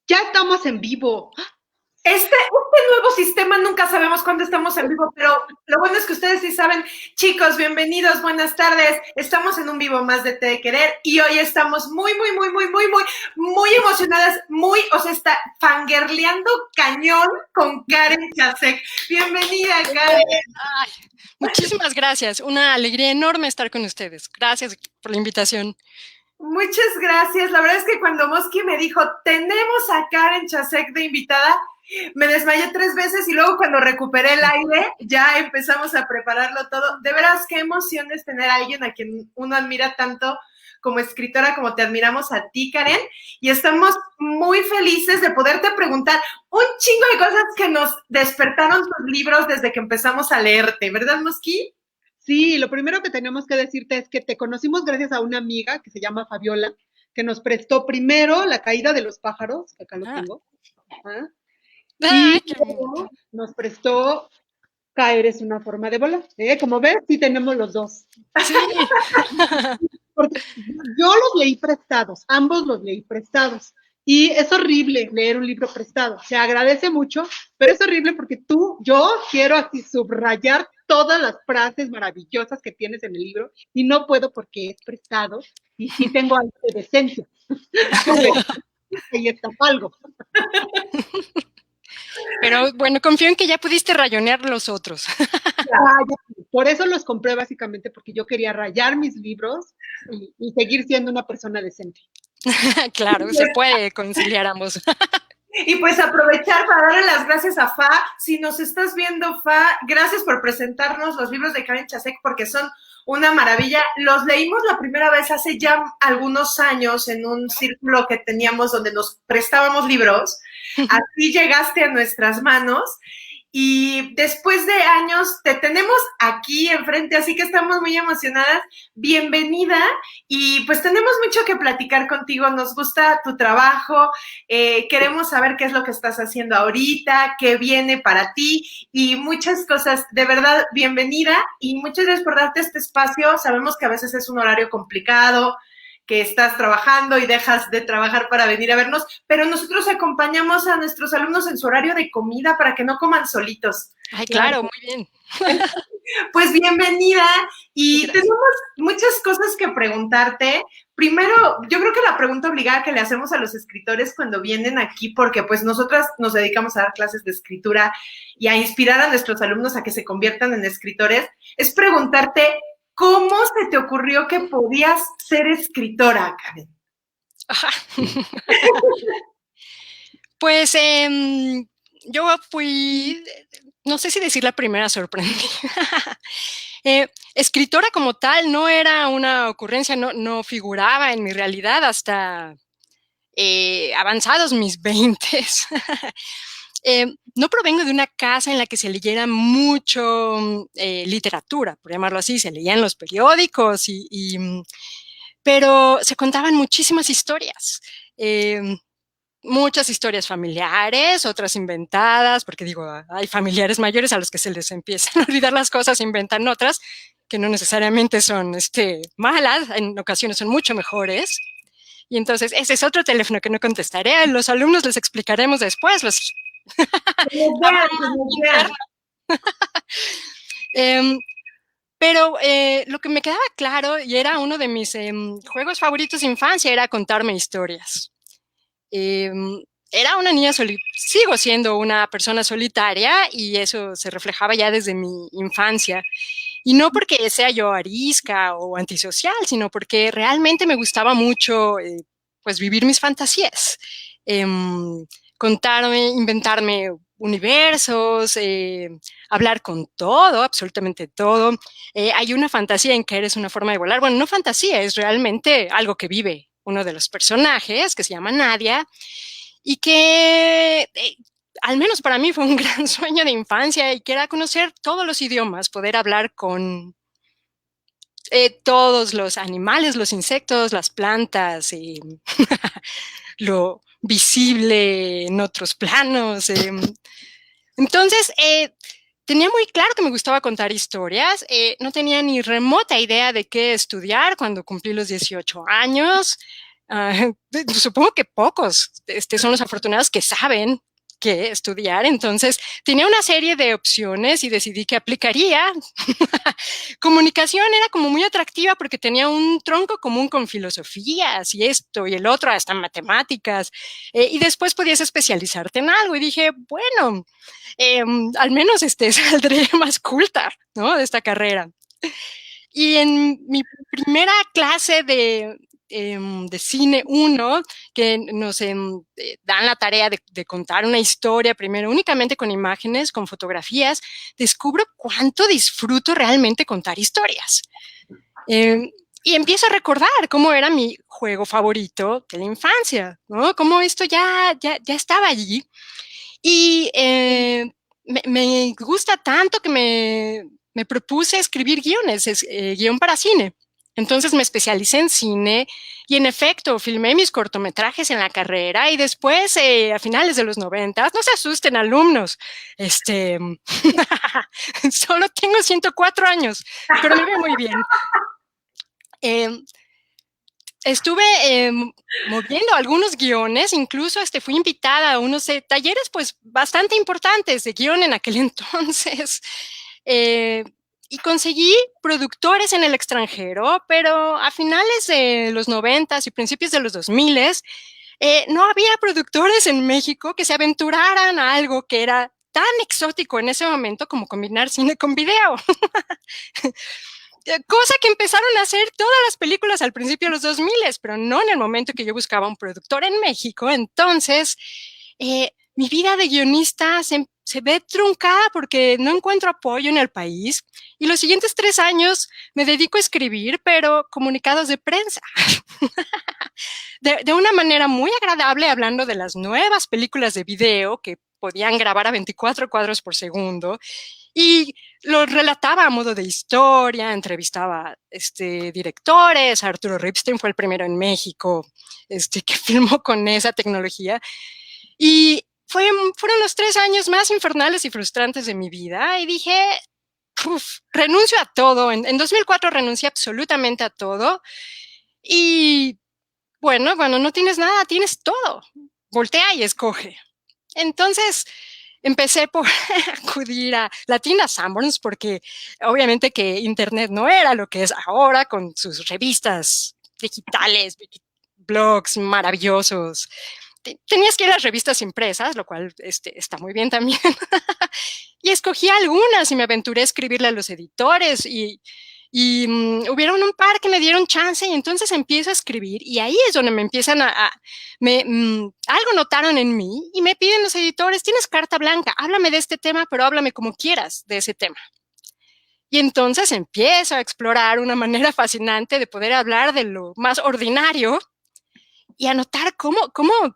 Ya estamos en vivo. Este nuevo sistema nunca sabemos cuándo estamos en vivo, pero lo bueno es que ustedes sí saben. Chicos, bienvenidos, buenas tardes. Estamos en un vivo más de Te de Querer y hoy estamos muy emocionadas, está fangirleando cañón con Karen Chasek. Bienvenida, Karen. Ay, muchísimas gracias. Una alegría enorme estar con ustedes. Gracias por la invitación. Muchas gracias. La verdad es que cuando Mosky me dijo, tenemos a Karen Chasek de invitada, me desmayé 3 veces y luego cuando recuperé el aire ya empezamos a prepararlo todo. De veras, qué emoción es tener a alguien a quien uno admira tanto como escritora, como te admiramos a ti, Karen, y estamos muy felices de poderte preguntar un chingo de cosas que nos despertaron tus libros desde que empezamos a leerte, ¿verdad, Mosky? Sí, lo primero que tenemos que decirte es que te conocimos gracias a una amiga que se llama Fabiola, que nos prestó primero La caída de los pájaros, que acá lo tengo, y luego nos prestó Caer es una forma de volar. Como ves, sí tenemos los dos. Sí. Porque yo los leí prestados, ambos los leí prestados. Y es horrible leer un libro prestado. Se agradece mucho, pero es horrible porque yo quiero así subrayar todas las frases maravillosas que tienes en el libro y no puedo porque es prestado y sí tengo algo de decencia. Ahí está algo. Pero bueno, confío en que ya pudiste rayonear los otros. Por eso los compré básicamente, porque yo quería rayar mis libros y seguir siendo una persona decente. Claro, se puede conciliar ambos. Y pues aprovechar para darle las gracias a Fa. Si nos estás viendo, Fa, gracias por presentarnos los libros de Karen Chasek porque son una maravilla. Los leímos la primera vez hace ya algunos años en un círculo que teníamos donde nos prestábamos libros. Así llegaste a nuestras manos. Y después de años te tenemos aquí enfrente, así que estamos muy emocionadas. Bienvenida y pues tenemos mucho que platicar contigo, nos gusta tu trabajo, queremos saber qué es lo que estás haciendo ahorita, qué viene para ti y muchas cosas. De verdad, bienvenida y muchas gracias por darte este espacio. Sabemos que a veces es un horario complicado, que estás trabajando y dejas de trabajar para venir a vernos, pero nosotros acompañamos a nuestros alumnos en su horario de comida para que no coman solitos. Ay, claro, muy bien. Pues bienvenida y gracias. Tenemos muchas cosas que preguntarte. Primero, yo creo que la pregunta obligada que le hacemos a los escritores cuando vienen aquí, porque pues nosotras nos dedicamos a dar clases de escritura y a inspirar a nuestros alumnos a que se conviertan en escritores, es preguntarte ¿cómo se te ocurrió que podías ser escritora, Karen? Pues yo fui, no sé si decir la primera sorprendida. Escritora como tal no era una ocurrencia, no figuraba en mi realidad hasta avanzados mis 20s. No provengo de una casa en la que se leyera mucho literatura, por llamarlo así, se leían los periódicos, pero se contaban muchísimas historias. Muchas historias familiares, otras inventadas, porque digo, hay familiares mayores a los que se les empiezan a olvidar las cosas, inventan otras que no necesariamente son malas, en ocasiones son mucho mejores. Y entonces ese es otro teléfono que no contestaré, a los alumnos les explicaremos después. Pero lo que me quedaba claro, y era uno de mis juegos favoritos de infancia, era contarme historias. Era una niña sigo siendo una persona solitaria y eso se reflejaba ya desde mi infancia. Y no porque sea yo arisca o antisocial, sino porque realmente me gustaba mucho pues vivir mis fantasías. Contarme, inventarme universos, hablar con todo, absolutamente todo. Hay una fantasía en que eres una forma de volar. Bueno, no fantasía, es realmente algo que vive uno de los personajes, que se llama Nadia, y que al menos para mí fue un gran sueño de infancia y que era conocer todos los idiomas, poder hablar con todos los animales, los insectos, las plantas, lo visible en otros planos. Entonces, tenía muy claro que me gustaba contar historias. No tenía ni remota idea de qué estudiar cuando cumplí los 18 años. Supongo que pocos son los afortunados que saben qué estudiar. Entonces, tenía una serie de opciones y decidí que aplicaría. Comunicación era como muy atractiva porque tenía un tronco común con filosofías y esto y el otro, hasta matemáticas. Y después podías especializarte en algo. Y dije, bueno, al menos saldré más culta, ¿no? De esta carrera. Y en mi primera clase de cine 1, que nos dan la tarea de contar una historia primero únicamente con imágenes, con fotografías, descubro cuánto disfruto realmente contar historias. Y empiezo a recordar cómo era mi juego favorito de la infancia, ¿no? Cómo esto ya estaba allí. Y me gusta tanto que me propuse escribir guiones, guión para cine. Entonces me especialicé en cine y en efecto filmé mis cortometrajes en la carrera y después a finales de los 90, no se asusten alumnos, solo tengo 104 años, pero me veo muy bien. Estuve moviendo algunos guiones, incluso fui invitada a unos talleres pues bastante importantes de guión en aquel entonces. Y conseguí productores en el extranjero, pero a finales de los 90 y principios de los 2000 no había productores en México que se aventuraran a algo que era tan exótico en ese momento como combinar cine con video. Cosa que empezaron a hacer todas las películas al principio de los 2000, pero no en el momento que yo buscaba un productor en México. Entonces, mi vida de guionista se ve truncada porque no encuentro apoyo en el país y los siguientes 3 años me dedico a escribir, pero comunicados de prensa. de una manera muy agradable, hablando de las nuevas películas de video que podían grabar a 24 cuadros por segundo y lo relataba a modo de historia, entrevistaba directores. Arturo Ripstein fue el primero en México que filmó con esa tecnología. Y fueron los 3 años más infernales y frustrantes de mi vida. Y dije, renuncio a todo. En 2004 renuncié absolutamente a todo. Y bueno, cuando no tienes nada, tienes todo. Voltea y escoge. Entonces, empecé por acudir a la tienda Sanborns porque obviamente que Internet no era lo que es ahora con sus revistas digitales, blogs maravillosos. Tenías que ir a las revistas impresas, lo cual está muy bien también. Y escogí algunas y me aventuré a escribirle a los editores y hubieron un par que me dieron chance y entonces empiezo a escribir y ahí es donde me empiezan algo notaron en mí y me piden los editores, tienes carta blanca, háblame de este tema, pero háblame como quieras de ese tema. Y entonces empiezo a explorar una manera fascinante de poder hablar de lo más ordinario y a notar cómo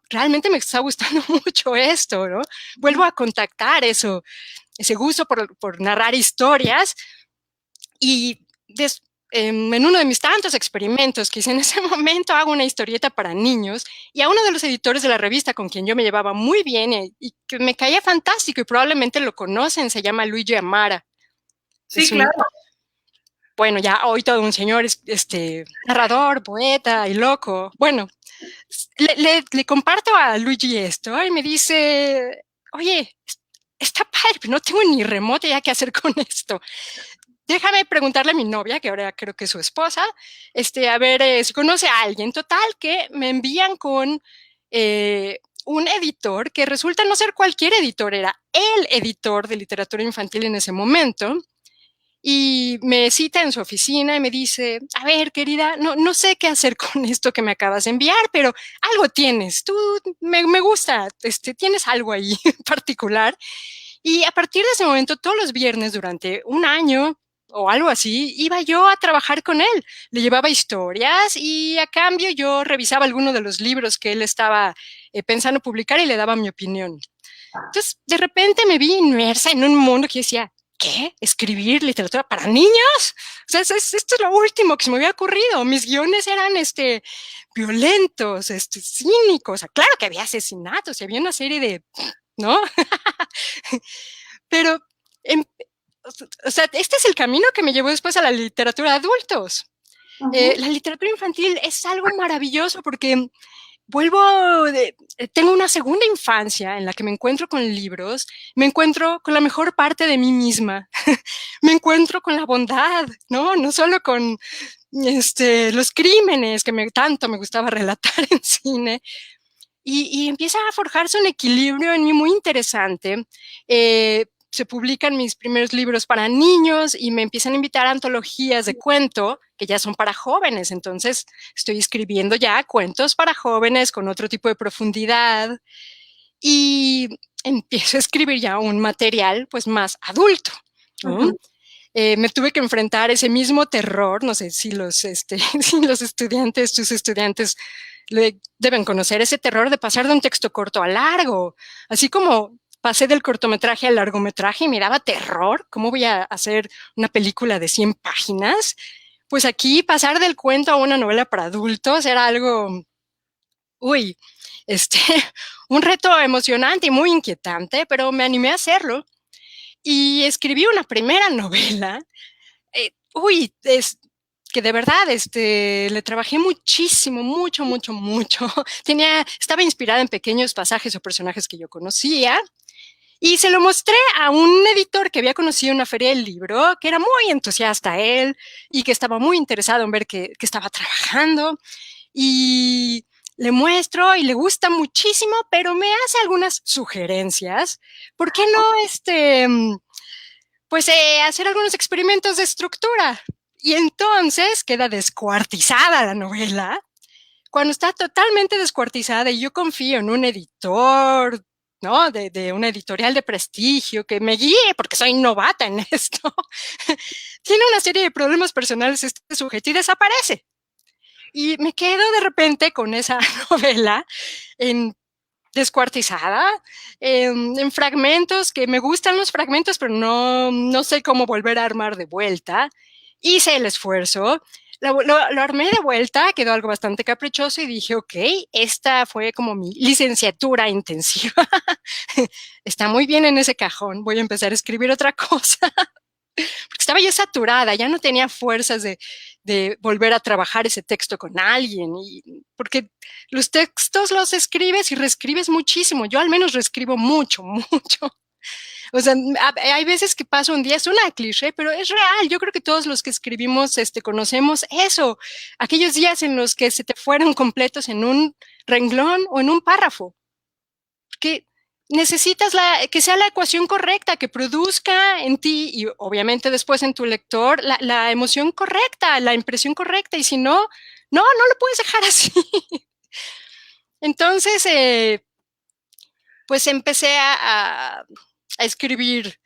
realmente me está gustando mucho esto, ¿no? Vuelvo a contactar ese gusto por narrar historias y en uno de mis tantos experimentos que hice en ese momento hago una historieta para niños y a uno de los editores de la revista con quien yo me llevaba muy bien y que me caía fantástico y probablemente lo conocen, se llama Luigi Amara. Sí, claro. Bueno, ya hoy todo un señor narrador, poeta y loco. Bueno, le comparto a Luigi esto y me dice, oye, está padre, pero no tengo ni remota ya qué hacer con esto. Déjame preguntarle a mi novia, que ahora creo que es su esposa, a ver si conoce a alguien. Total, que me envían con un editor que resulta no ser cualquier editor, era el editor de literatura infantil en ese momento. Y me cita en su oficina y me dice, a ver, querida, no sé qué hacer con esto que me acabas de enviar, pero algo tienes, tú me gusta, tienes algo ahí particular. Y a partir de ese momento, todos los viernes durante un año o algo así, iba yo a trabajar con él. Le llevaba historias y a cambio yo revisaba alguno de los libros que él estaba pensando publicar y le daba mi opinión. Entonces, de repente me vi inmersa en un mundo que decía, ¿qué? ¿Escribir literatura para niños? O sea, esto es lo último que se me había ocurrido. Mis guiones eran violentos, cínicos. O sea, claro que había asesinatos y había una serie de... ¿no? Pero, o sea, este es el camino que me llevó después a la literatura de adultos. La literatura infantil es algo maravilloso porque tengo una segunda infancia en la que me encuentro con libros, me encuentro con la mejor parte de mí misma, me encuentro con la bondad, ¿no? No solo con los crímenes que tanto me gustaba relatar en cine, y empieza a forjarse un equilibrio en mí muy interesante. Se publican mis primeros libros para niños y me empiezan a invitar a antologías de cuento que ya son para jóvenes. Entonces estoy escribiendo ya cuentos para jóvenes con otro tipo de profundidad y empiezo a escribir ya un material pues más adulto, ¿no? Me tuve que enfrentar ese mismo terror, no sé si si los estudiantes, tus estudiantes deben conocer ese terror de pasar de un texto corto a largo, así como pasé del cortometraje al largometraje y me daba terror, ¿cómo voy a hacer una película de 100 páginas? Pues aquí pasar del cuento a una novela para adultos era algo, uy, un reto emocionante y muy inquietante, pero me animé a hacerlo y escribí una primera novela. Que de verdad le trabajé muchísimo, mucho. Estaba inspirada en pequeños pasajes o personajes que yo conocía y se lo mostré a un editor que había conocido en una feria del libro, que era muy entusiasta él y que estaba muy interesado en ver que estaba trabajando, y le muestro y le gusta muchísimo, pero me hace algunas sugerencias. ¿Por qué no hacer algunos experimentos de estructura? Y entonces queda descuartizada la novela. Cuando está totalmente descuartizada y yo confío en un editor, ¿no? De una editorial de prestigio que me guíe, porque soy novata en esto, tiene una serie de problemas personales este sujeto y desaparece. Y me quedo de repente con esa novela descuartizada, en fragmentos, que me gustan los fragmentos, pero no sé cómo volver a armar de vuelta. Hice el esfuerzo, lo armé de vuelta, quedó algo bastante caprichoso y dije, ok, esta fue como mi licenciatura intensiva. Está muy bien en ese cajón, voy a empezar a escribir otra cosa. Porque estaba ya saturada, ya no tenía fuerzas de volver a trabajar ese texto con alguien, porque los textos los escribes y reescribes muchísimo. Yo al menos reescribo mucho. O sea, hay veces que paso un día, es una cliché, pero es real. Yo creo que todos los que escribimos conocemos eso. Aquellos días en los que se te fueron completos en un renglón o en un párrafo. Porque necesitas que sea la ecuación correcta, que produzca en ti y obviamente después en tu lector la emoción correcta, la impresión correcta. Y si no lo puedes dejar así. Entonces, pues empecé a escribir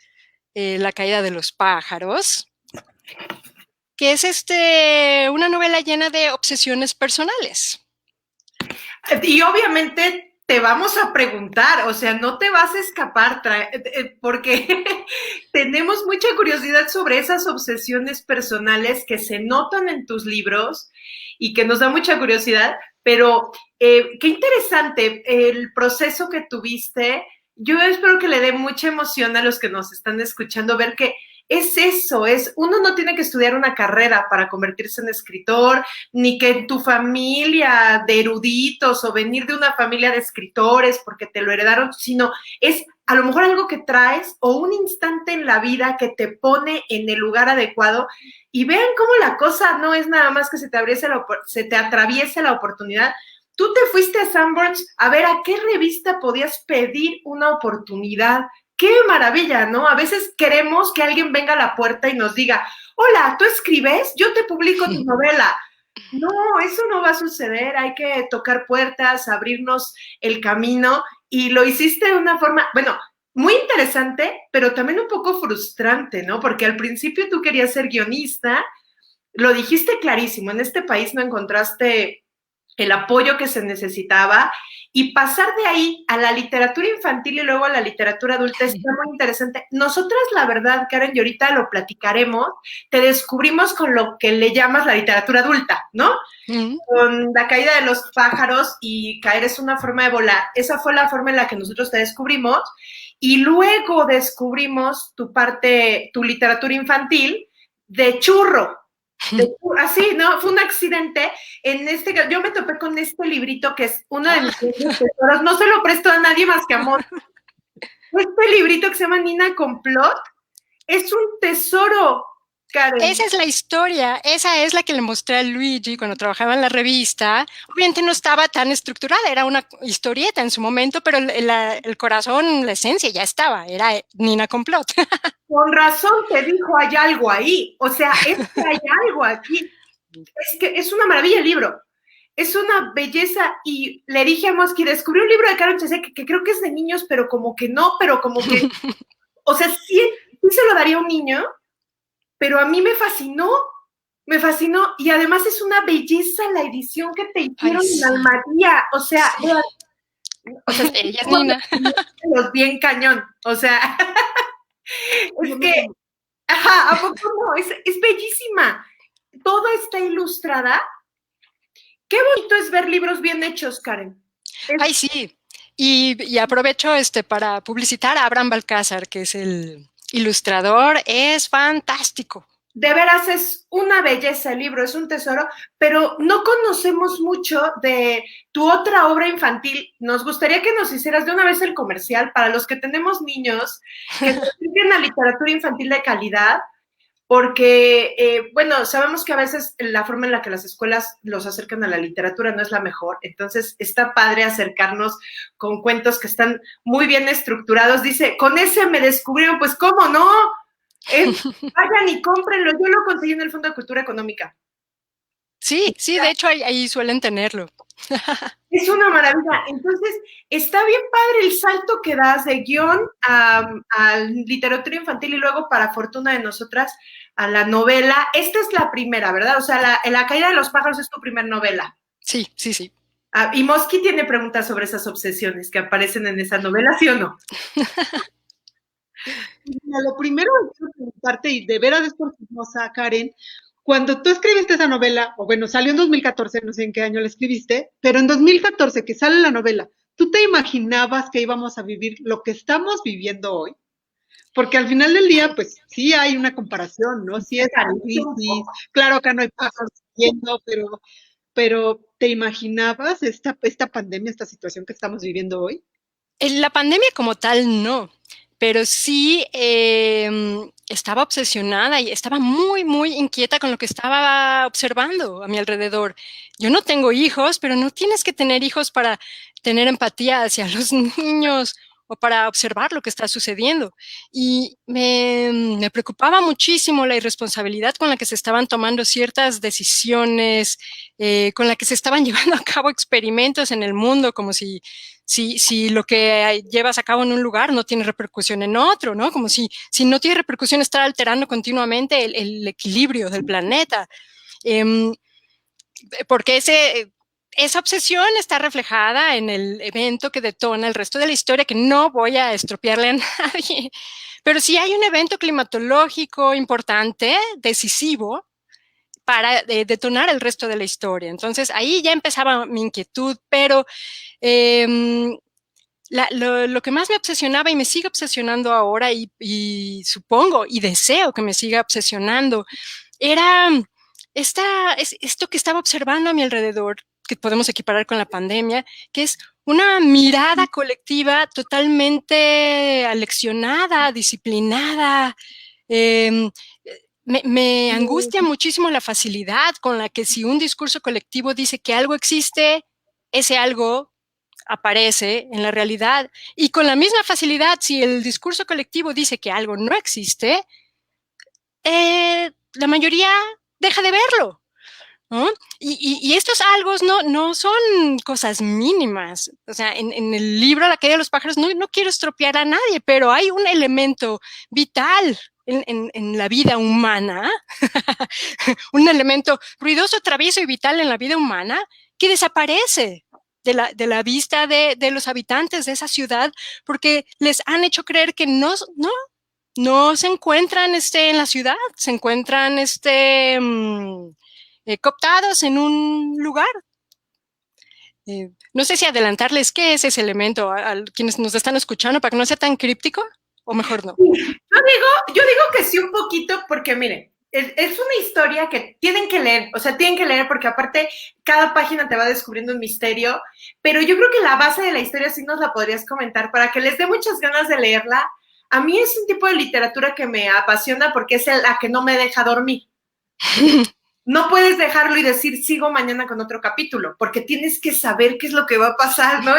La caída de los pájaros, que es una novela llena de obsesiones personales. Y obviamente te vamos a preguntar, o sea, no te vas a escapar, porque tenemos mucha curiosidad sobre esas obsesiones personales que se notan en tus libros y que nos da mucha curiosidad, pero qué interesante el proceso que tuviste. Yo espero que le dé mucha emoción a los que nos están escuchando ver que es eso, uno no tiene que estudiar una carrera para convertirse en escritor, ni que en tu familia de eruditos o venir de una familia de escritores porque te lo heredaron, sino es a lo mejor algo que traes o un instante en la vida que te pone en el lugar adecuado. Y vean cómo la cosa no es nada más que se te atraviese la oportunidad. Tú te fuiste a Sanborns a ver a qué revista podías pedir una oportunidad. ¡Qué maravilla!, ¿no? A veces queremos que alguien venga a la puerta y nos diga, hola, ¿tú escribes? Yo te publico tu novela. No, eso no va a suceder. Hay que tocar puertas, abrirnos el camino, y lo hiciste de una forma, bueno, muy interesante, pero también un poco frustrante, ¿no? Porque al principio tú querías ser guionista, lo dijiste clarísimo, en este país no encontraste el apoyo que se necesitaba, y pasar de ahí a la literatura infantil y luego a la literatura adulta está muy interesante. Nosotras, la verdad, Karen, y ahorita lo platicaremos, te descubrimos con lo que le llamas la literatura adulta, ¿no? Con La caída de los pájaros y Caer es una forma de volar. Esa fue la forma en la que nosotros te descubrimos, y luego descubrimos tu literatura infantil de Churro, Así, ¿no? Fue un accidente. Yo me topé con este librito que es uno de mis tesoros. No se lo presto a nadie más que a Mon. Este librito que se llama Nina Complot es un tesoro, Karen. Esa es la historia, esa es la que le mostré a Luigi cuando trabajaba en la revista. Obviamente no estaba tan estructurada, era una historieta en su momento, pero el corazón, la esencia ya estaba, era Nina Complot. Con razón te dijo, hay algo ahí, o sea, es que hay algo aquí. Es que es una maravilla el libro, es una belleza, y le dije a Mosky, descubrí un libro de Karen Chesek que creo que es de niños, pero como que no, pero como que, o sea, sí se lo daría a un niño, pero a mí me fascinó, y además es una belleza la edición que te hicieron en Almadía, o sea, ella es Nina. Los bien cañón, o sea, es que, ajá, ¿a poco no? Es bellísima, toda está ilustrada. Qué bonito es ver libros bien hechos, Karen. Ay, sí, y aprovecho para publicitar a Abraham Balcázar, que es el ilustrador, es fantástico. De veras es una belleza el libro, es un tesoro, pero no conocemos mucho de tu otra obra infantil. Nos gustaría que nos hicieras de una vez el comercial para los que tenemos niños que se dediquen a literatura infantil de calidad, porque, bueno, sabemos que a veces la forma en la que las escuelas los acercan a la literatura no es la mejor, entonces está padre acercarnos con cuentos que están muy bien estructurados. Dice, con ese me descubrieron, pues, ¿cómo no? Vayan y cómprenlo, yo lo conseguí en el Fondo de Cultura Económica. Sí, de hecho ahí suelen tenerlo. Es una maravilla. Entonces, está bien padre el salto que das de guión a literatura infantil y luego, para fortuna de nosotras, a la novela. Esta es la primera, ¿verdad? O sea, la caída de los pájaros es tu primer novela. Sí. Y Mosky tiene preguntas sobre esas obsesiones que aparecen en esa novela, ¿sí o no? Mira, lo primero que quiero preguntarte, y de veras es por chismosa, Karen, cuando tú escribiste esa novela, o bueno, salió en 2014, no sé en qué año la escribiste, pero en 2014 que sale la novela, ¿tú te imaginabas que íbamos a vivir lo que estamos viviendo hoy? Porque al final del día, pues sí hay una comparación, ¿no? Sí es crisis, claro que no hay pájaros viendo, pero ¿te imaginabas esta pandemia, esta situación que estamos viviendo hoy? La pandemia como tal no, pero sí estaba obsesionada y estaba muy, muy inquieta con lo que estaba observando a mi alrededor. Yo no tengo hijos, pero no tienes que tener hijos para tener empatía hacia los niños o para observar lo que está sucediendo. Y me preocupaba muchísimo la irresponsabilidad con la que se estaban tomando ciertas decisiones, con la que se estaban llevando a cabo experimentos en el mundo, como si lo que llevas a cabo en un lugar no tiene repercusión en otro, ¿no? Como si no tiene repercusión estar alterando continuamente el equilibrio del planeta. Porque esa obsesión está reflejada en el evento que detona el resto de la historia, que no voy a estropearle a nadie. Pero sí hay un evento climatológico importante, decisivo, para detonar el resto de la historia. Entonces, ahí ya empezaba mi inquietud, pero lo que más me obsesionaba y me sigue obsesionando ahora, y supongo y deseo que me siga obsesionando, era esto que estaba observando a mi alrededor, que podemos equiparar con la pandemia, que es una mirada colectiva totalmente aleccionada, disciplinada. Me angustia muchísimo la facilidad con la que, si un discurso colectivo dice que algo existe, ese algo aparece en la realidad. Y con la misma facilidad, si el discurso colectivo dice que algo no existe, la mayoría deja de verlo, ¿no? Y estos algos no son cosas mínimas. O sea, en el libro La caída de los pájaros no quiero estropear a nadie, pero hay un elemento vital en la vida humana, un elemento ruidoso, travieso y vital en la vida humana, que desaparece de la vista de los habitantes de esa ciudad, porque les han hecho creer que no se encuentran en la ciudad, se encuentran cooptados en un lugar. No sé si adelantarles qué es ese elemento a quienes nos están escuchando para que no sea tan críptico, o mejor no. Yo digo que sí un poquito, porque mire, es una historia que tienen que leer, o sea, tienen que leer porque aparte cada página te va descubriendo un misterio, pero yo creo que la base de la historia sí nos la podrías comentar para que les dé muchas ganas de leerla. A mí es un tipo de literatura que me apasiona porque es la que no me deja dormir. No puedes dejarlo y decir, sigo mañana con otro capítulo, porque tienes que saber qué es lo que va a pasar, ¿no?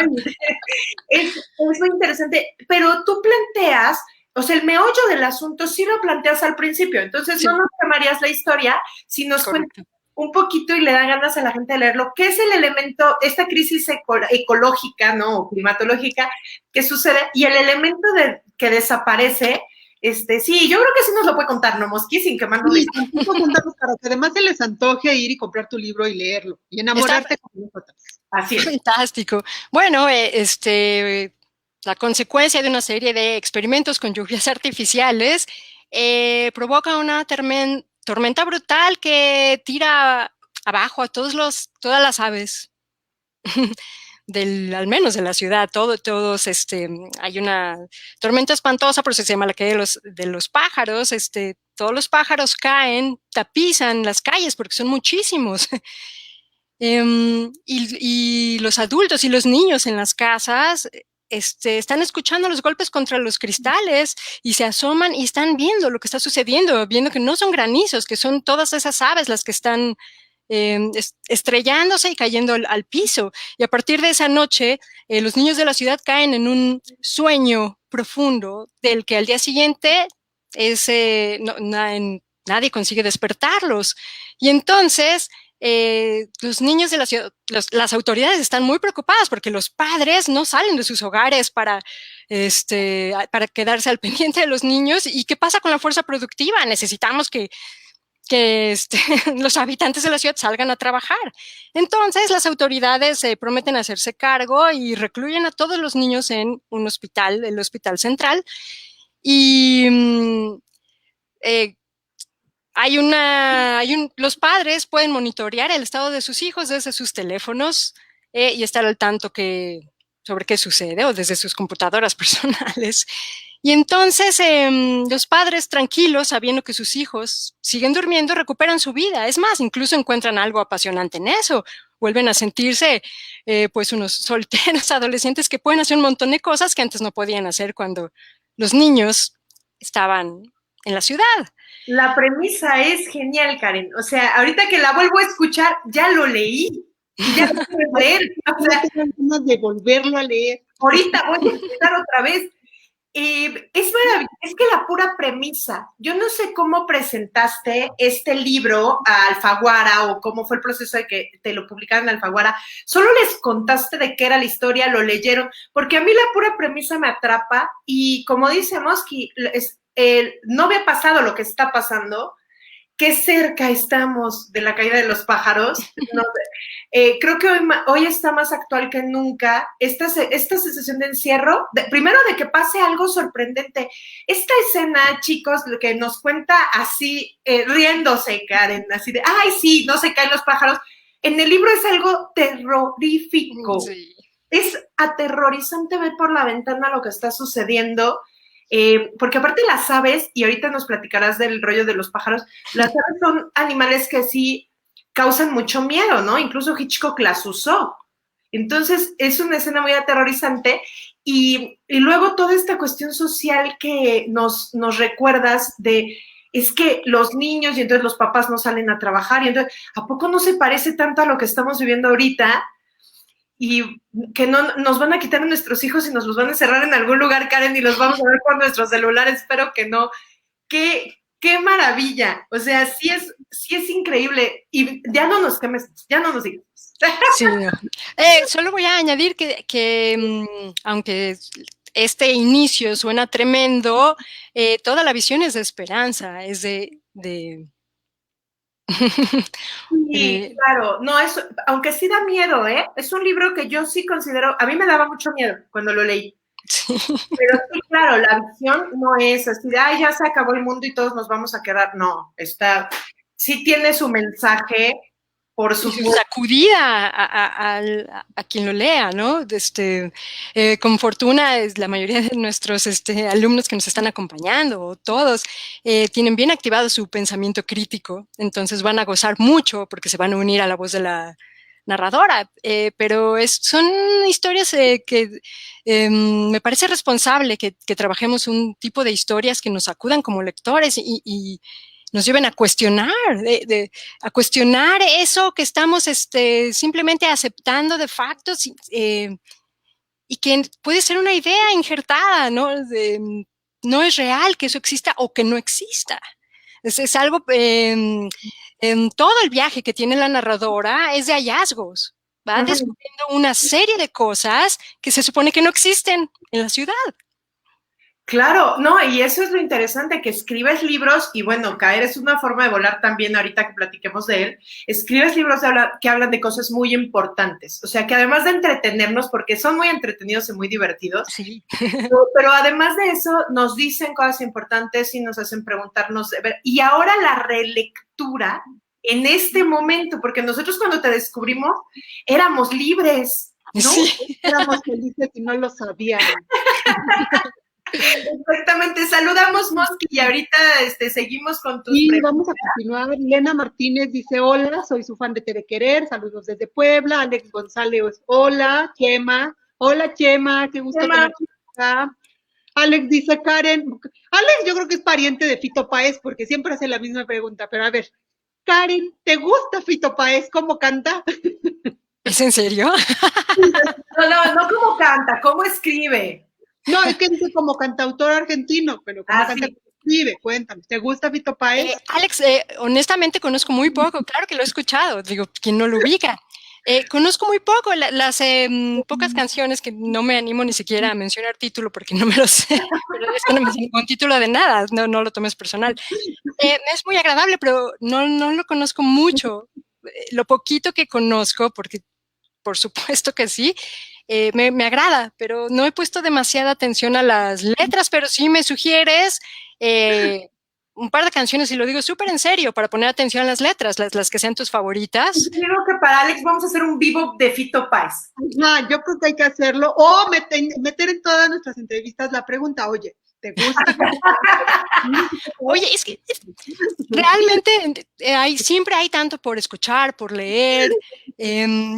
Es muy interesante, pero tú planteas, o sea, el meollo del asunto sí lo planteas al principio, entonces Sí, no nos quemarías la historia si nos cuentas correcto. un poquito y le dan ganas a la gente de leerlo. ¿Qué es el elemento, esta crisis ecológica, ¿no? O climatológica que sucede y el elemento que desaparece? Sí, yo creo que sí nos lo puede contar, ¿no, Mosqui? Sin quemarnos la Sí, historia. contarnos para que además se les antoje ir y comprar tu libro y leerlo y Está enamorarte con nosotros. Así es. fantástico. Bueno, la consecuencia de una serie de experimentos con lluvias artificiales provoca una tormenta brutal que tira abajo a todas las aves. Al menos de la ciudad, hay una tormenta espantosa, por eso se llama la caída de los pájaros, todos los pájaros caen, tapizan las calles porque son muchísimos. Y los adultos y los niños en las casas están escuchando los golpes contra los cristales y se asoman y están viendo lo que está sucediendo, viendo que no son granizos, que son todas esas aves las que están estrellándose y cayendo al piso. Y a partir de esa noche, los niños de la ciudad caen en un sueño profundo del que al día siguiente nadie consigue despertarlos. Y entonces los niños de la ciudad, las autoridades están muy preocupadas porque los padres no salen de sus hogares para quedarse al pendiente de los niños. ¿Y qué pasa con la fuerza productiva? Necesitamos que los habitantes de la ciudad salgan a trabajar. Entonces las autoridades prometen hacerse cargo y recluyen a todos los niños en un hospital, el hospital central, y los padres pueden monitorear el estado de sus hijos desde sus teléfonos y estar al tanto sobre qué sucede o desde sus computadoras personales. Y entonces los padres tranquilos, sabiendo que sus hijos siguen durmiendo, recuperan su vida. Es más, incluso encuentran algo apasionante en eso. Vuelven a sentirse pues unos solteros adolescentes que pueden hacer un montón de cosas que antes no podían hacer cuando los niños estaban en la ciudad. La premisa es genial, Karen. O sea, ahorita que la vuelvo a escuchar, ya lo leí. Y ya lo voy a leer. O sea, tengo ganas de volverlo a leer. ahorita voy a empezar otra vez. Es maravilloso, es que la pura premisa, yo no sé cómo presentaste este libro a Alfaguara o cómo fue el proceso de que te lo publicaran a Alfaguara, solo les contaste de qué era la historia, lo leyeron, porque a mí la pura premisa me atrapa y como dice Mosqui, no había pasado lo que está pasando, qué cerca estamos de la caída de los pájaros. No, creo que hoy está más actual que nunca esta sensación de encierro, primero de que pase algo sorprendente. Esta escena, chicos, que nos cuenta así, riéndose, Karen, así de, ay, sí, no se caen los pájaros. En el libro es algo terrorífico. Sí. Es aterrorizante ver por la ventana lo que está sucediendo. Porque aparte las aves, y ahorita nos platicarás del rollo de los pájaros, las aves son animales que sí causan mucho miedo, ¿no? Incluso Hitchcock las usó. Entonces es una escena muy aterrorizante y luego toda esta cuestión social que nos recuerdas de es que los niños y entonces los papás no salen a trabajar y entonces ¿a poco no se parece tanto a lo que estamos viviendo ahorita? Y que no nos van a quitar a nuestros hijos y nos los van a encerrar en algún lugar, Karen, y los vamos a ver con nuestros celulares, espero que no. ¡Qué maravilla! O sea, sí es increíble. Y ya no nos quemes, ya no nos digas. Sí, no. Solo voy a añadir que aunque este inicio suena tremendo, toda la visión es de esperanza, es de Sí, claro, no, aunque sí da miedo, es un libro que yo sí considero, a mí me daba mucho miedo cuando lo leí, sí. Pero sí, claro, la visión no es así de, ay, ya se acabó el mundo y todos nos vamos a quedar, no, sí tiene su mensaje Por Y su supuesto. sacudida a quien lo lea, ¿no? Con fortuna, la mayoría de nuestros alumnos que nos están acompañando, o todos, tienen bien activado su pensamiento crítico, entonces van a gozar mucho porque se van a unir a la voz de la narradora, pero son historias que me parece responsable que trabajemos un tipo de historias que nos acudan como lectores y nos lleven a cuestionar, a cuestionar eso que estamos simplemente aceptando de factos y que puede ser una idea injertada, ¿no? No es real que eso exista o que no exista. Es algo, en todo el viaje que tiene la narradora es de hallazgos. Va descubriendo una serie de cosas que se supone que no existen en la ciudad. Claro, no, y eso es lo interesante, que escribes libros, y bueno, Caer es una forma de volar también, ahorita que platiquemos de él, escribes libros que hablan de cosas muy importantes, o sea, que además de entretenernos, porque son muy entretenidos y muy divertidos, sí. pero además de eso, nos dicen cosas importantes y nos hacen preguntarnos, y ahora la relectura en este momento, porque nosotros cuando te descubrimos éramos libres, ¿no? Sí. Éramos felices y no lo sabíamos. Exactamente, saludamos Mosqui y ahorita seguimos con tus Y preguntas. vamos a continuar. Lena Martínez dice: hola, soy su fan de Te de Querer, saludos desde Puebla. Alex González, hola. Hola Chema, qué gusto tenerte acá. Alex dice: Karen, Alex yo creo que es pariente de Fito Páez porque siempre hace la misma pregunta, pero a ver, Karen, ¿te gusta Fito Páez? ¿Cómo canta? ¿Es en serio? No como canta, cómo escribe. No, es que dice como cantautor argentino, pero como canta, sí. escribe, cuéntame, ¿te gusta Fito Páez? Alex, honestamente conozco muy poco, claro que lo he escuchado, digo, ¿quién no lo ubica? Conozco muy poco, las pocas canciones que no me animo ni siquiera a mencionar título porque no me lo sé, pero es que no me sé ningún título de nada, no lo tomes personal. Es muy agradable, pero no lo conozco mucho. Lo poquito que conozco, porque por supuesto que sí, me agrada, pero no he puesto demasiada atención a las letras, pero sí me sugieres un par de canciones, y lo digo súper en serio, para poner atención a las letras, las que sean tus favoritas. Yo creo que para Alex vamos a hacer un vivo de Fito Páez. Ajá, yo creo que hay que hacerlo, o meter en todas nuestras entrevistas la pregunta: oye, ¿te gusta? Oye, es que realmente siempre hay tanto por escuchar, por leer,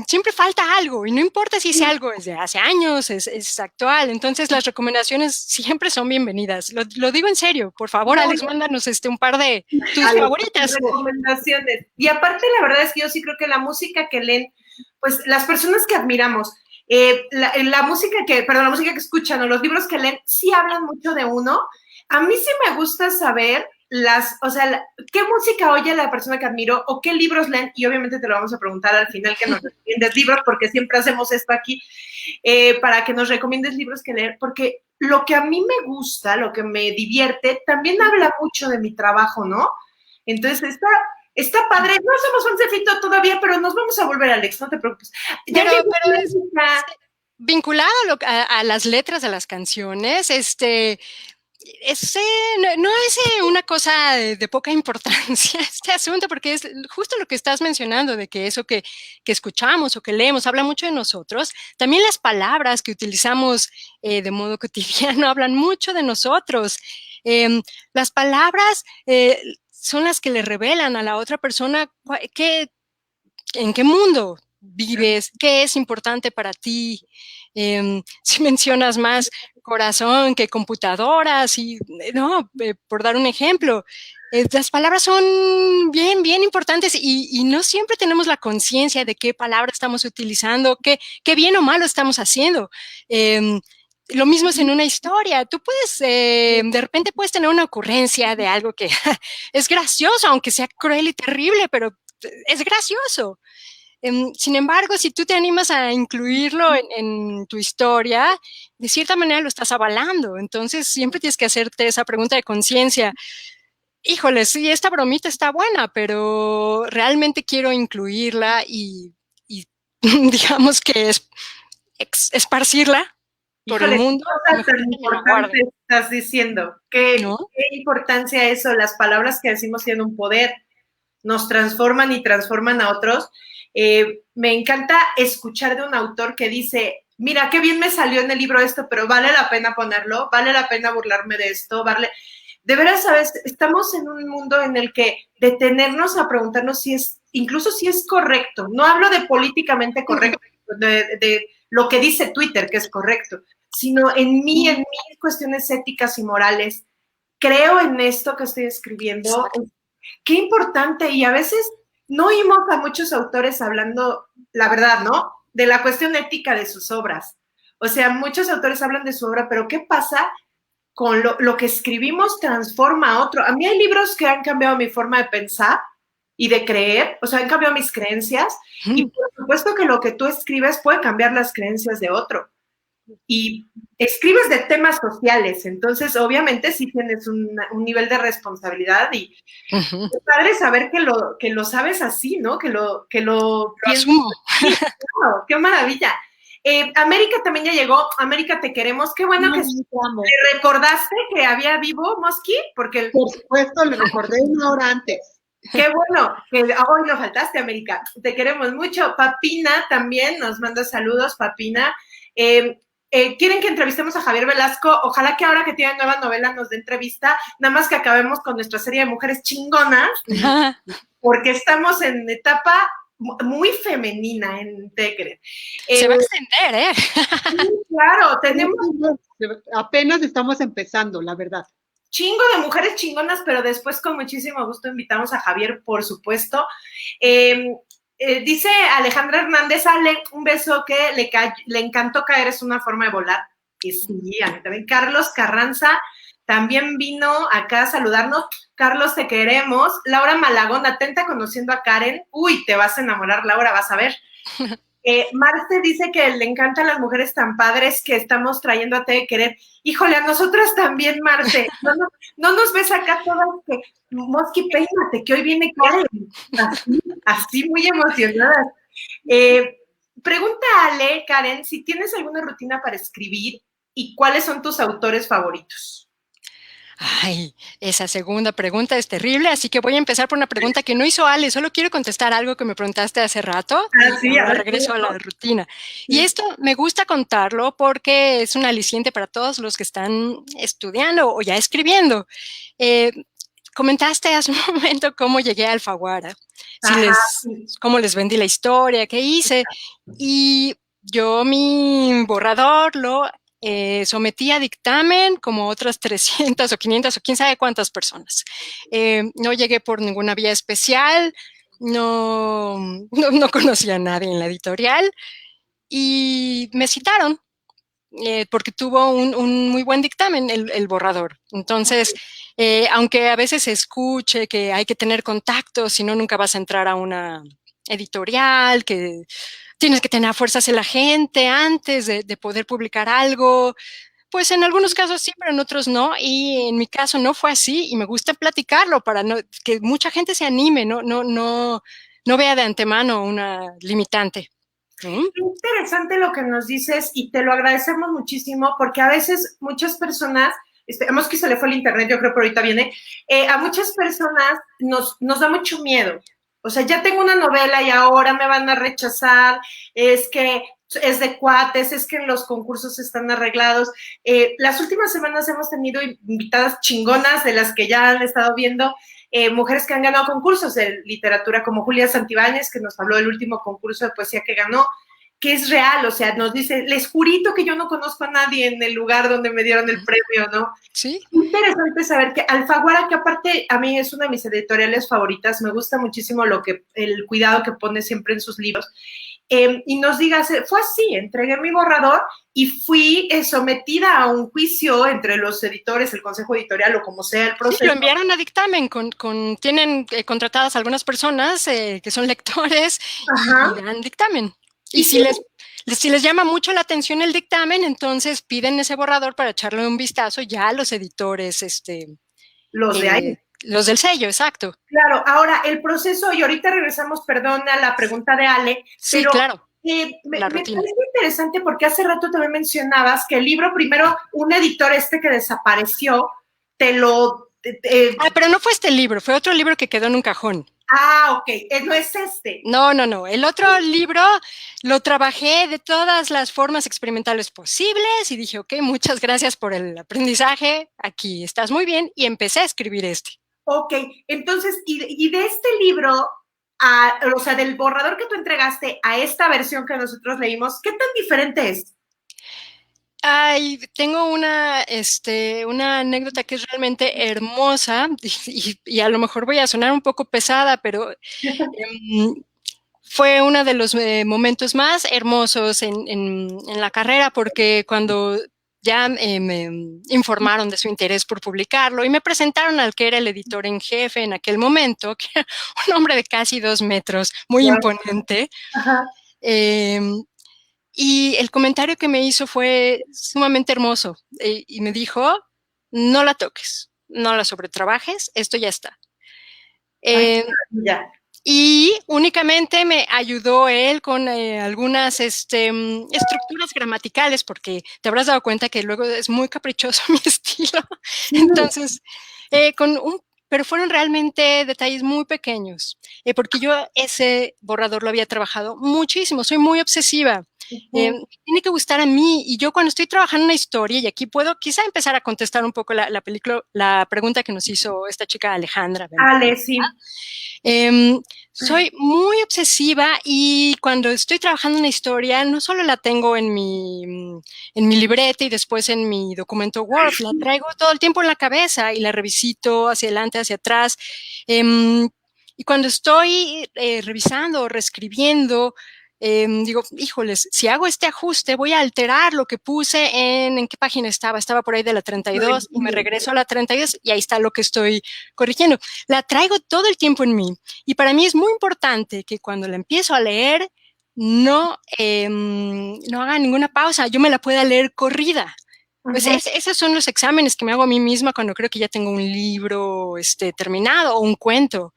siempre falta algo, y no importa si ese algo es de hace años, es actual, entonces las recomendaciones siempre son bienvenidas. Lo digo en serio, por favor, Alex, mándanos un par de tus favoritas. Recomendaciones. Y aparte, la verdad es que yo sí creo que la música que leen, pues las personas que admiramos, la música que escuchan o los libros que leen, sí hablan mucho de uno. A mí sí me gusta saber qué música oye la persona que admiro o qué libros leen, y obviamente te lo vamos a preguntar al final que nos recomiendes libros, porque siempre hacemos esto aquí, para que nos recomiendes libros que leer, porque lo que a mí me gusta, lo que me divierte, también habla mucho de mi trabajo, ¿no? Entonces está padre, no somos fans de Fito todavía, pero nos vamos a volver, Alex, no te preocupes. Pero es vinculado a las letras de las canciones, no es una cosa de poca importancia este asunto, porque es justo lo que estás mencionando, de que eso que escuchamos o que leemos habla mucho de nosotros. También las palabras que utilizamos de modo cotidiano hablan mucho de nosotros. Las palabras son las que le revelan a la otra persona en qué mundo vives, qué es importante para ti. Si mencionas más corazón que computadoras, por dar un ejemplo, las palabras son bien, bien importantes y no siempre tenemos la conciencia de qué palabra estamos utilizando, qué bien o malo estamos haciendo. Lo mismo es en una historia. Tú puedes, de repente puedes tener una ocurrencia de algo que es gracioso, aunque sea cruel y terrible, pero es gracioso. Sin embargo, si tú te animas a incluirlo en tu historia, de cierta manera lo estás avalando. Entonces, siempre tienes que hacerte esa pregunta de conciencia. Híjole, sí, esta bromita está buena, pero realmente quiero incluirla y digamos que esparcirla por el mundo. ¿Qué tan importante estás diciendo? ¿Qué importancia eso? Las palabras que decimos tienen un poder. nos transforman y transforman a otros. Me encanta escuchar de un autor que dice, mira, qué bien me salió en el libro esto, pero vale la pena ponerlo, vale la pena burlarme de esto, de veras, ¿sabes? Estamos en un mundo en el que detenernos a preguntarnos incluso si es correcto, no hablo de políticamente correcto, de lo que dice Twitter que es correcto, sino en mí, cuestiones éticas y morales, creo en esto que estoy escribiendo, qué importante, y a veces no oímos a muchos autores hablando, la verdad, ¿no? De la cuestión ética de sus obras. O sea, muchos autores hablan de su obra, pero ¿qué pasa con lo que escribimos transforma a otro? A mí hay libros que han cambiado mi forma de pensar y de creer, o sea, han cambiado mis creencias, y por supuesto que lo que tú escribes puede cambiar las creencias de otro. Y escribes de temas sociales, entonces obviamente sí tienes un nivel de responsabilidad y es padre saber que lo sabes así, ¿no? Que lo asumo. Sí, wow, qué maravilla. América también ya llegó. América, te queremos. Qué bueno que te recordaste que había vivo Mosqui, porque por supuesto, le recordé una hora antes. Qué bueno, que hoy no faltaste, América. Te queremos mucho. Papina también nos manda saludos, Papina. Quieren que entrevistemos a Javier Velasco. Ojalá que ahora que tiene nueva novela nos dé entrevista, nada más que acabemos con nuestra serie de mujeres chingonas, porque estamos en etapa muy femenina en Tecre. Se va a extender, ¿eh? Sí, claro, tenemos... Apenas estamos empezando, la verdad. Chingo de mujeres chingonas, pero después con muchísimo gusto invitamos a Javier, por supuesto. Dice Alejandra Hernández, Ale, un beso que le encantó caer, es una forma de volar. Y sí, a mí también. Carlos Carranza también vino acá a saludarnos. Carlos, te queremos. Laura Malagón, atenta conociendo a Karen. Uy, te vas a enamorar, Laura, vas a ver. Marce dice que le encantan las mujeres tan padres que estamos trayendo a Te de Querer. Híjole, a nosotras también, Marce. No nos ves acá todas que, Mosqui, peínate, que hoy viene Karen. Así muy emocionadas. Pregunta a Ale, Karen, si tienes alguna rutina para escribir y cuáles son tus autores favoritos. Ay, esa segunda pregunta es terrible, así que voy a empezar por una pregunta que no hizo Ale, solo quiero contestar algo que me preguntaste hace rato y ahora regreso a la rutina. Y esto me gusta contarlo porque es un aliciente para todos los que están estudiando o ya escribiendo. Comentaste hace un momento cómo llegué a Alfaguara, cómo les vendí la historia, qué hice, y yo mi borrador lo sometí a dictamen como otras 300 o 500 o quién sabe cuántas personas. No llegué por ninguna vía especial, no conocía a nadie en la editorial y me citaron porque tuvo un muy buen dictamen el borrador. Entonces, aunque a veces se escuche que hay que tener contactos, si no, nunca vas a entrar a una editorial, que tienes que tener a fuerzas en la gente antes de poder publicar algo. Pues en algunos casos sí, pero en otros no. Y en mi caso no fue así y me gusta platicarlo para que mucha gente se anime, no vea de antemano una limitante. Qué interesante lo que nos dices y te lo agradecemos muchísimo porque a veces muchas personas, a Mosqui se le fue el internet, yo creo que ahorita viene, a muchas personas nos da mucho miedo. O sea, ya tengo una novela y ahora me van a rechazar, es que es de cuates, es que en los concursos están arreglados. Las últimas semanas hemos tenido invitadas chingonas de las que ya han estado viendo, mujeres que han ganado concursos de literatura, como Julia Santibáñez, que nos habló del último concurso de poesía que ganó, que es real, o sea, nos dice, les jurito que yo no conozco a nadie en el lugar donde me dieron el premio, ¿no? Sí. Interesante saber que Alfaguara, que aparte a mí es una de mis editoriales favoritas, me gusta muchísimo el cuidado que pone siempre en sus libros, y nos diga, fue así, entregué mi borrador y fui sometida a un juicio entre los editores, el consejo editorial o como sea el proceso. Sí, lo enviaron a dictamen, tienen contratadas algunas personas que son lectores. Ajá. Y dan dictamen. Y si les llama mucho la atención el dictamen, entonces piden ese borrador para echarle un vistazo ya a los editores. Los de ahí. Los del sello, exacto. Claro, ahora el proceso, y ahorita regresamos, perdón, a la pregunta de Ale. Sí, pero, claro. Me parece interesante porque hace rato también mencionabas que el libro, primero, un editor que desapareció, pero no fue este libro, fue otro libro que quedó en un cajón. Ah, ok, no es este. No. El otro libro lo trabajé de todas las formas experimentales posibles y dije, ok, muchas gracias por el aprendizaje, aquí estás muy bien, y empecé a escribir este. Ok, entonces, y de este libro, o sea, del borrador que tú entregaste a esta versión que nosotros leímos, ¿qué tan diferente es? Ay, tengo una anécdota que es realmente hermosa y a lo mejor voy a sonar un poco pesada, pero fue uno de los momentos más hermosos en la carrera, porque cuando ya me informaron de su interés por publicarlo y me presentaron al que era el editor en jefe en aquel momento, que era un hombre de casi 2 metros, muy imponente. Ajá. Y el comentario que me hizo fue sumamente hermoso y me dijo, no la toques, no la sobretrabajes, esto ya está. Ya. Y únicamente me ayudó él con algunas estructuras gramaticales, porque te habrás dado cuenta que luego es muy caprichoso mi estilo. Entonces, pero fueron realmente detalles muy pequeños, porque yo ese borrador lo había trabajado muchísimo, soy muy obsesiva. Tiene que gustar a mí, y yo cuando estoy trabajando una historia, y aquí puedo quizá empezar a contestar un poco la pregunta que nos hizo esta chica Alejandra. Ale, sí. Soy muy obsesiva y cuando estoy trabajando una historia, no solo la tengo en mi libreta y después en mi documento Word, la traigo todo el tiempo en la cabeza y la revisito hacia adelante, hacia atrás. Y cuando estoy revisando o reescribiendo, digo, híjoles, si hago este ajuste, voy a alterar lo que puse en qué página estaba por ahí de la 32 y me regreso a la 32 y ahí está lo que estoy corrigiendo. La traigo todo el tiempo en mí y para mí es muy importante que cuando la empiezo a leer no haga ninguna pausa, yo me la pueda leer corrida. Pues esos son los exámenes que me hago a mí misma cuando creo que ya tengo un libro terminado o un cuento.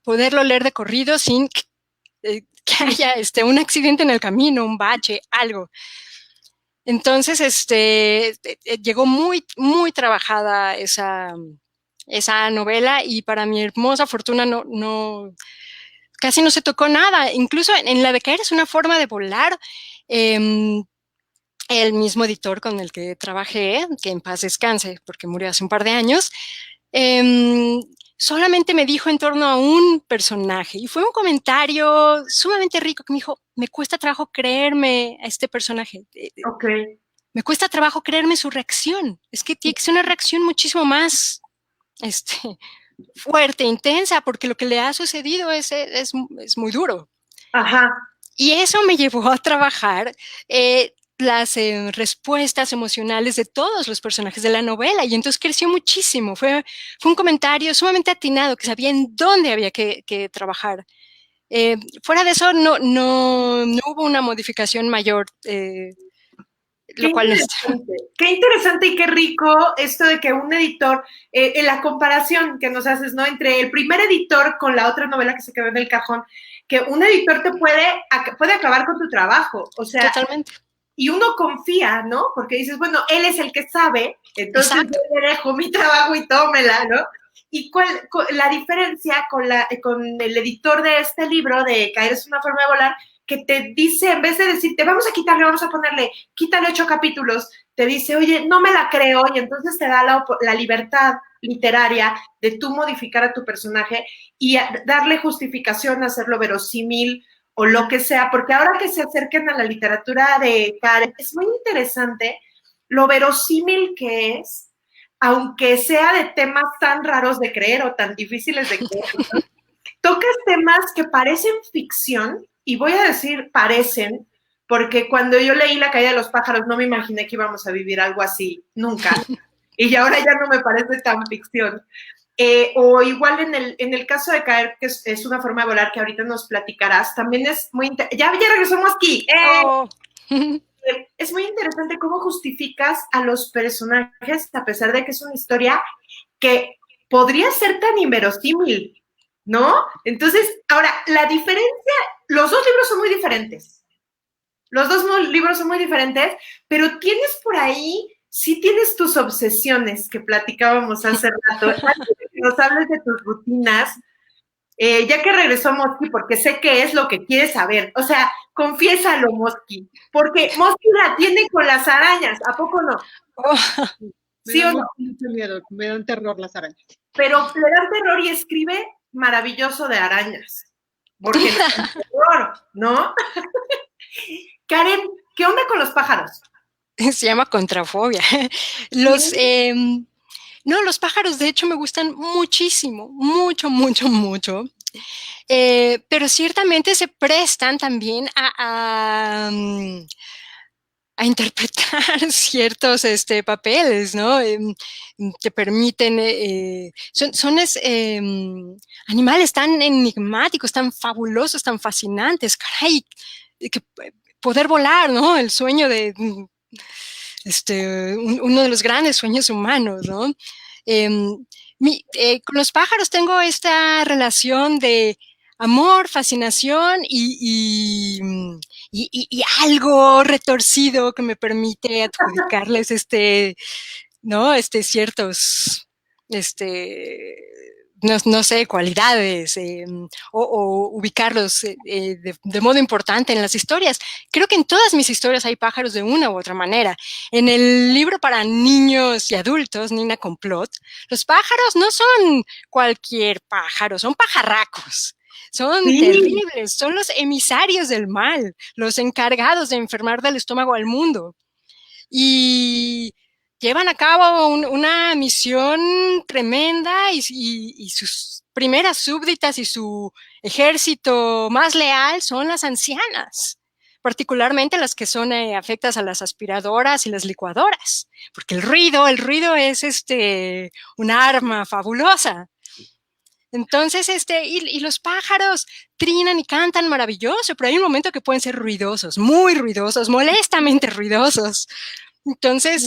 Poderlo leer de corrido sin que haya un accidente en el camino, un bache, algo. Entonces, llegó muy, muy trabajada esa novela y para mi hermosa fortuna casi no se tocó nada. Incluso en la de caer es una forma de volar. El mismo editor con el que trabajé, que en paz descanse, porque murió hace un par de años, solamente me dijo en torno a un personaje y fue un comentario sumamente rico que me dijo, me cuesta trabajo creerme a este personaje. Okay. Me cuesta trabajo creerme su reacción. Es que tiene que ser una reacción muchísimo más fuerte, intensa, porque lo que le ha sucedido es muy duro. Ajá. Y eso me llevó a trabajar las respuestas emocionales de todos los personajes de la novela y entonces creció muchísimo. Fue un comentario sumamente atinado, que sabía en dónde había que trabajar. Fuera de eso, no hubo una modificación mayor. Lo cual qué interesante y qué rico esto de que un editor, en la comparación que nos haces, ¿no? Entre el primer editor con la otra novela que se quedó en el cajón, que un editor te puede acabar con tu trabajo, o sea, totalmente. Y uno confía, ¿no? Porque dices, bueno, él es el que sabe, entonces Exacto. Yo le dejo mi trabajo y tómela, ¿no? Y la diferencia con el editor de este libro, de Caer es una forma de volar, que te dice, en vez de decirte, vamos a quitarle, vamos a ponerle, quítale 8 capítulos, te dice, oye, no me la creo, y entonces te da la libertad literaria de tú modificar a tu personaje y darle justificación, hacerlo verosímil, o lo que sea, porque ahora que se acerquen a la literatura de Karen, es muy interesante lo verosímil que es, aunque sea de temas tan raros de creer o tan difíciles de creer, ¿no? Tocas temas que parecen ficción, y voy a decir parecen, porque cuando yo leí La caída de los pájaros no me imaginé que íbamos a vivir algo así, nunca, y ahora ya no me parece tan ficción. O igual en el caso de Caer, que es una forma de volar que ahorita nos platicarás, también es muy ya regresamos aquí. Es muy interesante cómo justificas a los personajes, a pesar de que es una historia que podría ser tan inverosímil, ¿no? Entonces, ahora, la diferencia, los dos libros son muy diferentes. Los dos libros son muy diferentes, pero tienes por ahí, sí tienes tus obsesiones que platicábamos hace rato. Antes de que nos hables de tus rutinas, Ya que regresó Mosqui, porque sé que es lo que quieres saber. O sea, confiésalo, Mosqui. Porque Mosqui la tiene con las arañas, ¿a poco no? Oh, ¿Sí o no? Mucho miedo, me dan terror las arañas. Pero le dan terror y escribe maravilloso de arañas. Porque le dan terror, ¿no? Karen, ¿qué onda con los pájaros? se llama contrafobia. Los, no, los pájaros de hecho me gustan muchísimo, mucho, mucho, mucho. Pero ciertamente se prestan también a interpretar ciertos papeles, ¿no? Te permiten, son animales tan enigmáticos, tan fabulosos, tan fascinantes, caray, que poder volar, ¿no? El sueño de uno de los grandes sueños humanos, ¿no? Con los pájaros tengo esta relación de amor, fascinación y algo retorcido que me permite adjudicarles ¿no? Ciertos, no sé, cualidades o ubicarlos de modo importante en las historias. Creo que en todas mis historias hay pájaros de una u otra manera. En el libro para niños y adultos, Nina Complot, los pájaros no son cualquier pájaro, son pajarracos. Son terribles, son los emisarios del mal, los encargados de enfermar del estómago al mundo. Y llevan a cabo una misión tremenda y sus primeras súbditas y su ejército más leal son las ancianas, particularmente las que son afectas a las aspiradoras y las licuadoras, porque el ruido es un arma fabulosa. Entonces, y los pájaros trinan y cantan maravilloso, pero hay un momento que pueden ser ruidosos, muy ruidosos, molestamente ruidosos. Entonces,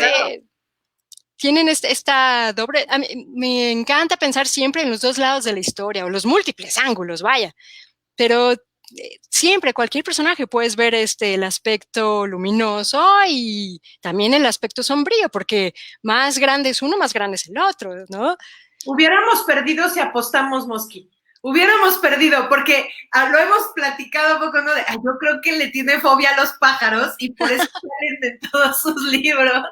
tienen esta doble... A mí, me encanta pensar siempre en los dos lados de la historia, o los múltiples ángulos, vaya. Pero siempre, cualquier personaje puedes ver el aspecto luminoso y también el aspecto sombrío, porque más grande es uno, más grande es el otro, ¿no? Hubiéramos perdido si apostamos, Mosqui. Hubiéramos perdido, porque lo hemos platicado un poco, ¿no? Yo creo que le tiene fobia a los pájaros y por eso salen de todos sus libros.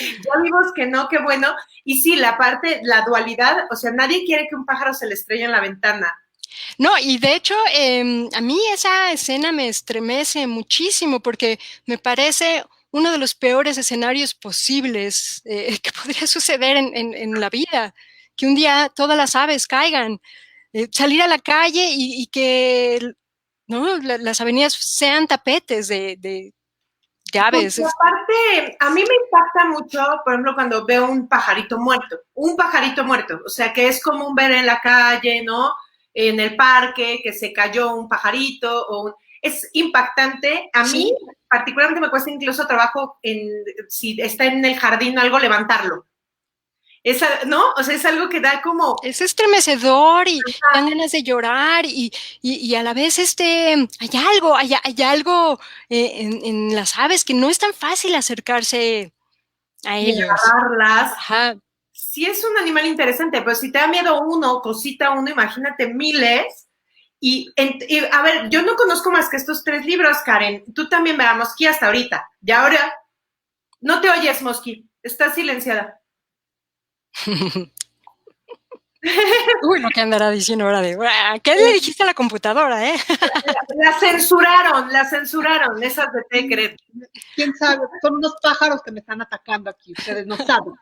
Ya vimos que no, qué bueno. Y sí, la dualidad, o sea, nadie quiere que un pájaro se le estrelle en la ventana. No, y de hecho, a mí esa escena me estremece muchísimo porque me parece uno de los peores escenarios posibles que podría suceder en la vida. Que un día todas las aves caigan, salir a la calle y que ¿no? las avenidas sean tapetes de aves. Porque aparte, a mí me impacta mucho, por ejemplo, cuando veo un pajarito muerto, o sea, que es común ver en la calle, ¿no? En el parque, que se cayó un pajarito, es impactante. A mí, particularmente, me cuesta incluso trabajo si está en el jardín algo, levantarlo. ¿No? O sea, es algo que da como... Es estremecedor y dan ganas de llorar y a la vez hay algo en las aves que no es tan fácil acercarse a ellos. Ajá. Sí es un animal interesante, pero si te da miedo cosita uno, imagínate miles. Y a ver, yo no conozco más que estos 3 libros, Karen. Tú también, veas, Mosqui, hasta ahorita. Y ahora, no te oyes, Mosqui. Estás silenciada. Uy, lo que andará diciendo ahora ¿qué le dijiste a la computadora, La censuraron, esas de Tecret. ¿Quién sabe? Son unos pájaros que me están atacando aquí, ustedes no saben.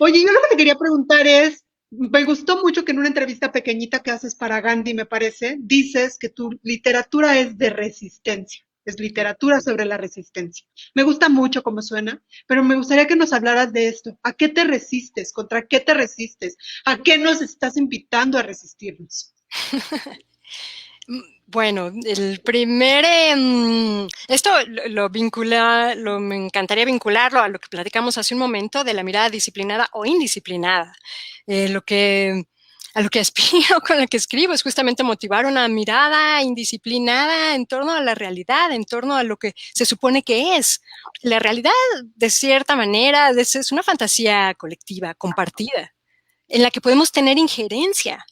Oye, yo lo que te quería preguntar es, me gustó mucho que en una entrevista pequeñita que haces para Gandhi, me parece, dices que tu literatura es de resistencia. Es literatura sobre la resistencia. Me gusta mucho cómo suena, pero me gustaría que nos hablaras de esto. ¿A qué te resistes? ¿Contra qué te resistes? ¿A qué nos estás invitando a resistirnos? Bueno, el primer, esto me encantaría vincularlo a lo que platicamos hace un momento de la mirada disciplinada o indisciplinada. A lo que aspiro con lo que escribo es justamente motivar una mirada indisciplinada en torno a la realidad, en torno a lo que se supone que es. La realidad, de cierta manera, es una fantasía colectiva, compartida, en la que podemos tener injerencia.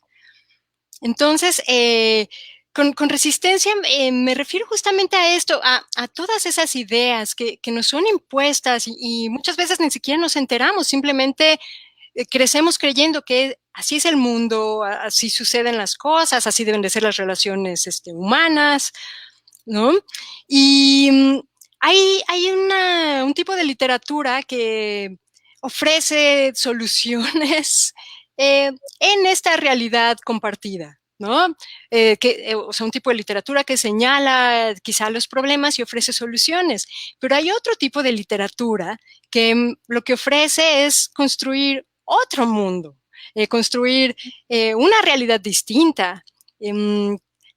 Entonces, con resistencia me refiero justamente a esto, a todas esas ideas que nos son impuestas y muchas veces ni siquiera nos enteramos, simplemente crecemos creyendo que así es el mundo, así suceden las cosas, así deben de ser las relaciones humanas, ¿no? Y hay un tipo de literatura que ofrece soluciones en esta realidad compartida, ¿no? O sea, un tipo de literatura que señala quizá los problemas y ofrece soluciones, pero hay otro tipo de literatura que lo que ofrece es construir otro mundo, construir una realidad distinta,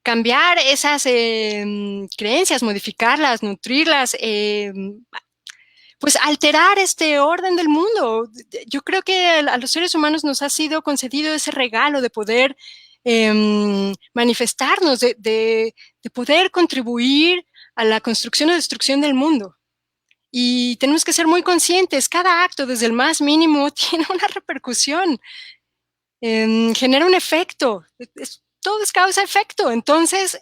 cambiar esas creencias, modificarlas, nutrirlas, pues alterar este orden del mundo. Yo creo que a los seres humanos nos ha sido concedido ese regalo de poder manifestarnos, de poder contribuir a la construcción o destrucción del mundo. Y tenemos que ser muy conscientes, cada acto, desde el más mínimo, tiene una repercusión, genera un efecto. Todo es causa-efecto. Entonces,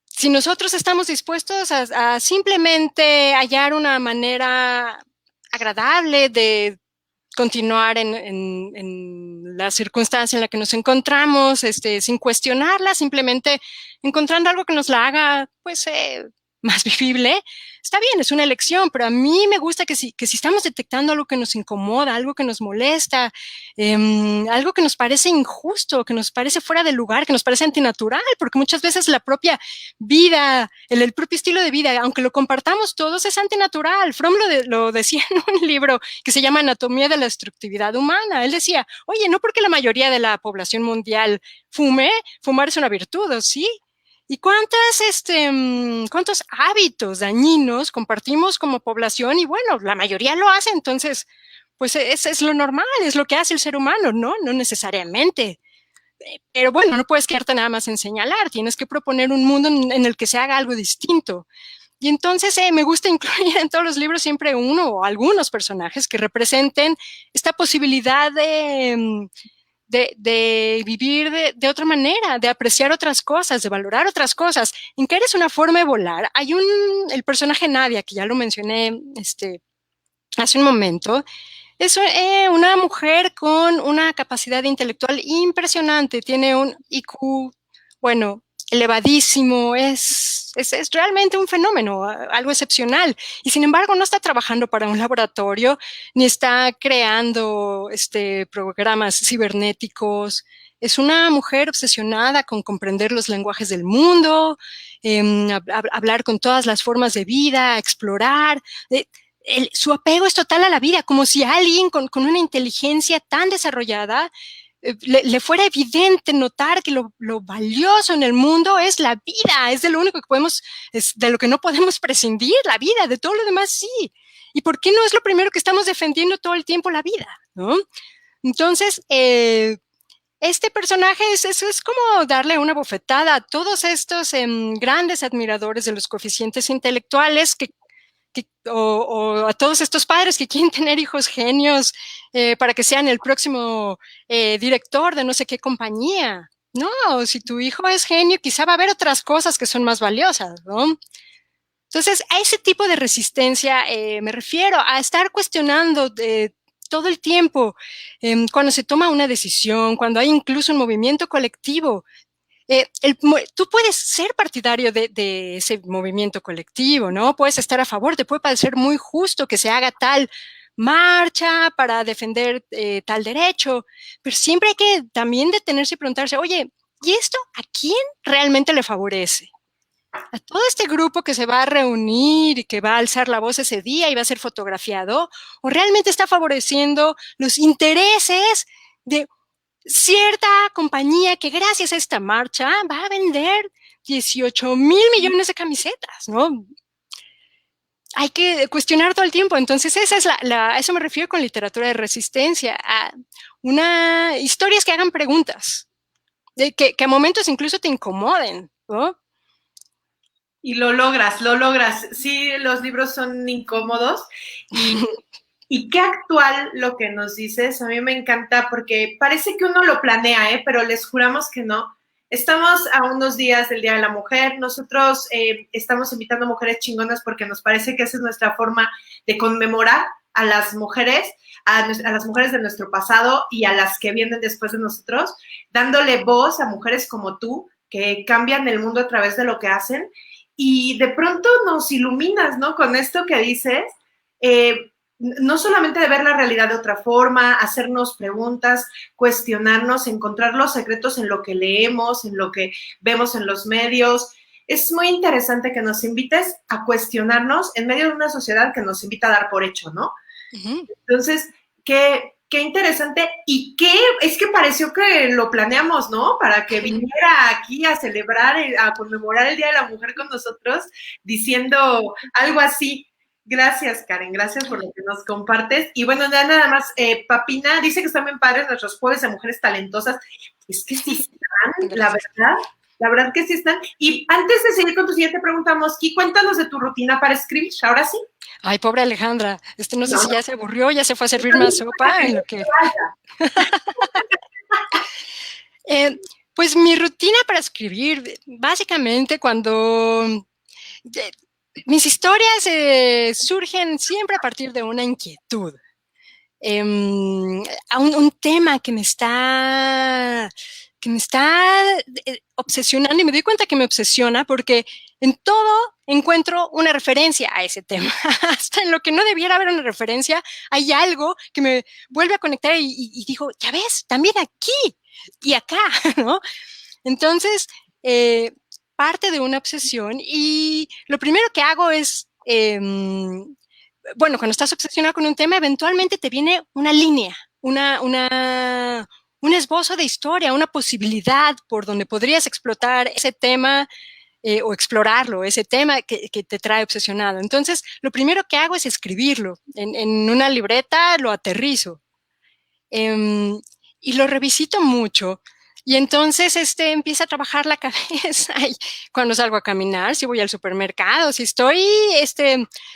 si nosotros estamos dispuestos a simplemente hallar una manera agradable de continuar en la circunstancia en la que nos encontramos, sin cuestionarla, simplemente encontrando algo que nos la haga, pues, más vivible, está bien, es una elección, pero a mí me gusta que si estamos detectando algo que nos incomoda, algo que nos molesta, algo que nos parece injusto, que nos parece fuera de lugar, que nos parece antinatural, porque muchas veces la propia vida, el propio estilo de vida, aunque lo compartamos todos, es antinatural. Fromm lo decía en un libro que se llama Anatomía de la Destructividad Humana. Él decía, oye, no porque la mayoría de la población mundial fumar es una virtud, ¿o sí? ¿Y cuántos hábitos dañinos compartimos como población? Y bueno, la mayoría lo hace, entonces, pues es lo normal, es lo que hace el ser humano, ¿no? No necesariamente. Pero bueno, no puedes quedarte nada más en señalar, tienes que proponer un mundo en el que se haga algo distinto. Y entonces me gusta incluir en todos los libros siempre uno o algunos personajes que representen esta posibilidad de vivir de otra manera, de apreciar otras cosas, de valorar otras cosas. En que eres una forma de volar. Hay el personaje Nadia, que ya lo mencioné hace un momento, es una mujer con una capacidad intelectual impresionante, tiene un IQ, bueno, elevadísimo, es realmente un fenómeno, algo excepcional. Y sin embargo, no está trabajando para un laboratorio, ni está creando programas cibernéticos. Es una mujer obsesionada con comprender los lenguajes del mundo, hablar con todas las formas de vida, explorar. Su apego es total a la vida, como si alguien con una inteligencia tan desarrollada le fuera evidente notar que lo valioso en el mundo es la vida, es de lo único que podemos, es de lo que no podemos prescindir, la vida, de todo lo demás sí. ¿Y por qué no es lo primero que estamos defendiendo todo el tiempo, la vida? ¿No? Entonces, este personaje es como darle una bofetada a todos estos grandes admiradores de los coeficientes intelectuales o a todos estos padres que quieren tener hijos genios para que sean el próximo director de no sé qué compañía. No, si tu hijo es genio, quizá va a haber otras cosas que son más valiosas, ¿no? Entonces, a ese tipo de resistencia me refiero, a estar cuestionando todo el tiempo, cuando se toma una decisión, cuando hay incluso un movimiento colectivo. Tú puedes ser partidario de ese movimiento colectivo, ¿no? Puedes estar a favor, te puede parecer muy justo que se haga tal marcha para defender tal derecho, pero siempre hay que también detenerse y preguntarse, oye, ¿y esto a quién realmente le favorece? A todo este grupo que se va a reunir y que va a alzar la voz ese día y va a ser fotografiado, ¿o realmente está favoreciendo los intereses de cierta compañía que gracias a esta marcha va a vender 18,000 millones de camisetas, ¿no? Hay que cuestionar todo el tiempo. Entonces, esa es a eso me refiero con literatura de resistencia, a historias que hagan preguntas, que a momentos incluso te incomoden, ¿no? Y lo logras. Sí, los libros son incómodos y Y qué actual lo que nos dices, a mí me encanta porque parece que uno lo planea, pero les juramos que no. Estamos a unos días del Día de la Mujer, nosotros estamos invitando a mujeres chingonas porque nos parece que esa es nuestra forma de conmemorar a las mujeres, a las mujeres de nuestro pasado y a las que vienen después de nosotros, dándole voz a mujeres como tú, que cambian el mundo a través de lo que hacen. Y de pronto nos iluminas, ¿no? Con esto que dices, no solamente de ver la realidad de otra forma, hacernos preguntas, cuestionarnos, encontrar los secretos en lo que leemos, en lo que vemos en los medios. Es muy interesante que nos invites a cuestionarnos en medio de una sociedad que nos invita a dar por hecho, ¿no? Entonces, qué interesante y es que pareció que lo planeamos, ¿no? Para que viniera aquí a celebrar, a conmemorar el Día de la Mujer con nosotros, diciendo algo así. Gracias, Karen, gracias por lo que nos compartes. Y bueno, nada más, Papina dice que están bien padres nuestros jueves de mujeres talentosas. Es que sí están, la verdad que sí están. Y antes de seguir con tu siguiente pregunta, Mosqui, cuéntanos de tu rutina para escribir, ahora sí. Ay, pobre Alejandra, no sé si ya se aburrió, ya se fue a servir más sopa en lo que... Pues mi rutina para escribir, básicamente cuando... mis historias surgen siempre a partir de una inquietud. A un tema que me está obsesionando, y me doy cuenta que me obsesiona porque en todo encuentro una referencia a ese tema. Hasta en lo que no debiera haber una referencia, hay algo que me vuelve a conectar y digo, ya ves, también aquí y acá, ¿no? Entonces, parte de una obsesión y lo primero que hago es... bueno, cuando estás obsesionado con un tema, eventualmente te viene una línea, un esbozo de historia, una posibilidad por donde podrías explotar ese tema o explorarlo, ese tema que te trae obsesionado. Entonces, lo primero que hago es escribirlo en una libreta, lo aterrizo y lo revisito mucho. Y entonces empieza a trabajar la cabeza y cuando salgo a caminar, si voy al supermercado, si estoy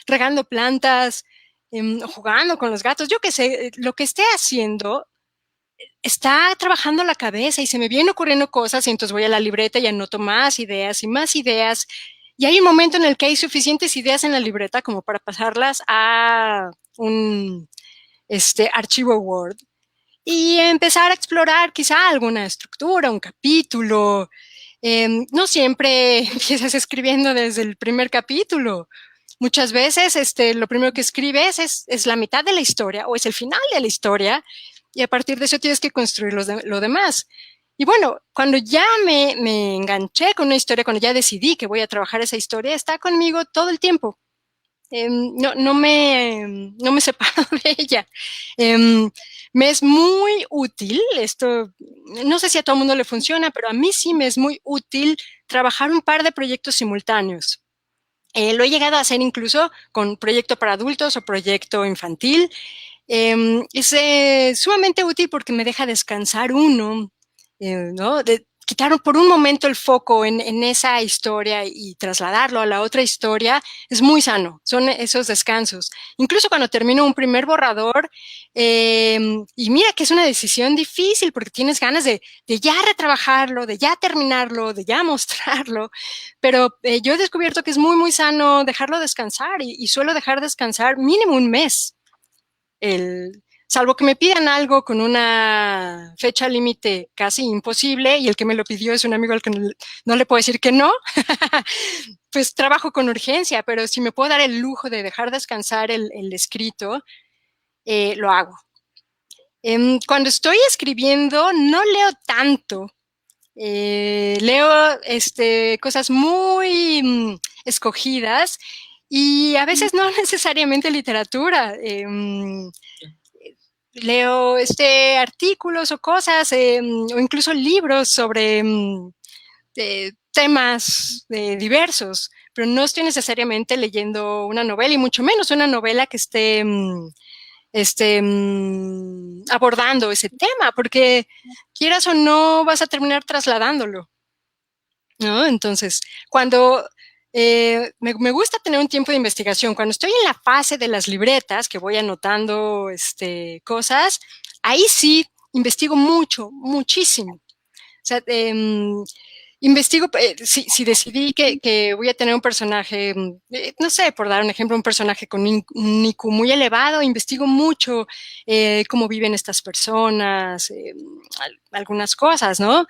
regando plantas, jugando con los gatos, yo qué sé, lo que esté haciendo, está trabajando la cabeza y se me vienen ocurriendo cosas y entonces voy a la libreta y anoto más ideas y más ideas. Y hay un momento en el que hay suficientes ideas en la libreta como para pasarlas a un archivo Word y empezar a explorar quizá alguna estructura, un capítulo. No siempre empiezas escribiendo desde el primer capítulo. Muchas veces lo primero que escribes es la mitad de la historia o es el final de la historia y a partir de eso tienes que construir lo demás. Y bueno, cuando ya me enganché con una historia, cuando ya decidí que voy a trabajar esa historia, está conmigo todo el tiempo. No me separo de ella. Me es muy útil, no sé si a todo el mundo le funciona, pero a mí sí me es muy útil trabajar un par de proyectos simultáneos. Lo he llegado a hacer incluso con proyecto para adultos o proyecto infantil. Es sumamente útil porque me deja descansar uno, ¿no? Quitar por un momento el foco en esa historia y trasladarlo a la otra historia es muy sano, son esos descansos. Incluso cuando termino un primer borrador, y mira que es una decisión difícil porque tienes ganas de ya retrabajarlo, de ya terminarlo, de ya mostrarlo, pero yo he descubierto que es muy, muy sano dejarlo descansar y suelo dejar descansar mínimo un mes. Salvo que me pidan algo con una fecha límite casi imposible y el que me lo pidió es un amigo al que no le puedo decir que no, pues trabajo con urgencia, pero si me puedo dar el lujo de dejar descansar el escrito, lo hago. Cuando estoy escribiendo no leo tanto, leo cosas muy escogidas y a veces no necesariamente literatura. Leo artículos o cosas o incluso libros sobre temas diversos, pero no estoy necesariamente leyendo una novela y mucho menos una novela que esté abordando ese tema, porque quieras o no vas a terminar trasladándolo, ¿no? Entonces, cuando Me gusta tener un tiempo de investigación. Cuando estoy en la fase de las libretas, que voy anotando cosas, ahí sí investigo mucho, muchísimo. O sea, investigo, si decidí que voy a tener un personaje, no sé, por dar un ejemplo, un personaje con un IQ muy elevado, investigo mucho cómo viven estas personas, algunas cosas, ¿no?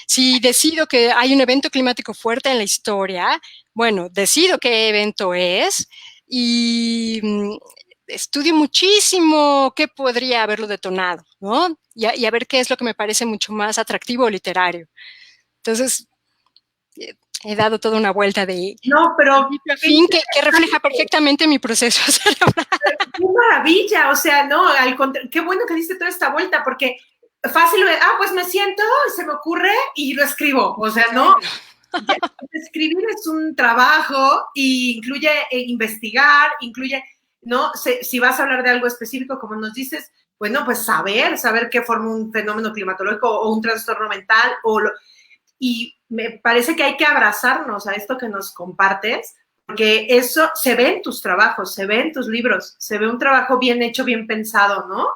Si decido que hay un evento climático fuerte en la historia, bueno, decido qué evento es y estudio muchísimo qué podría haberlo detonado, ¿no? Y a ver qué es lo que me parece mucho más atractivo o literario. Entonces, he dado toda una vuelta de No, pero a fin que refleja perfectamente mi proceso cerebral. ¡Qué maravilla! O sea, no, qué bueno que diste toda esta vuelta, porque fácil, pues me siento, se me ocurre y lo escribo. O sea, no. Ya, escribir es un trabajo y incluye investigar, incluye, ¿no? Si vas a hablar de algo específico, como nos dices, bueno, pues saber qué forma un fenómeno climatológico o un trastorno mental, y me parece que hay que abrazarnos a esto que nos compartes, porque eso se ve en tus trabajos, se ve en tus libros, se ve un trabajo bien hecho, bien pensado, ¿no?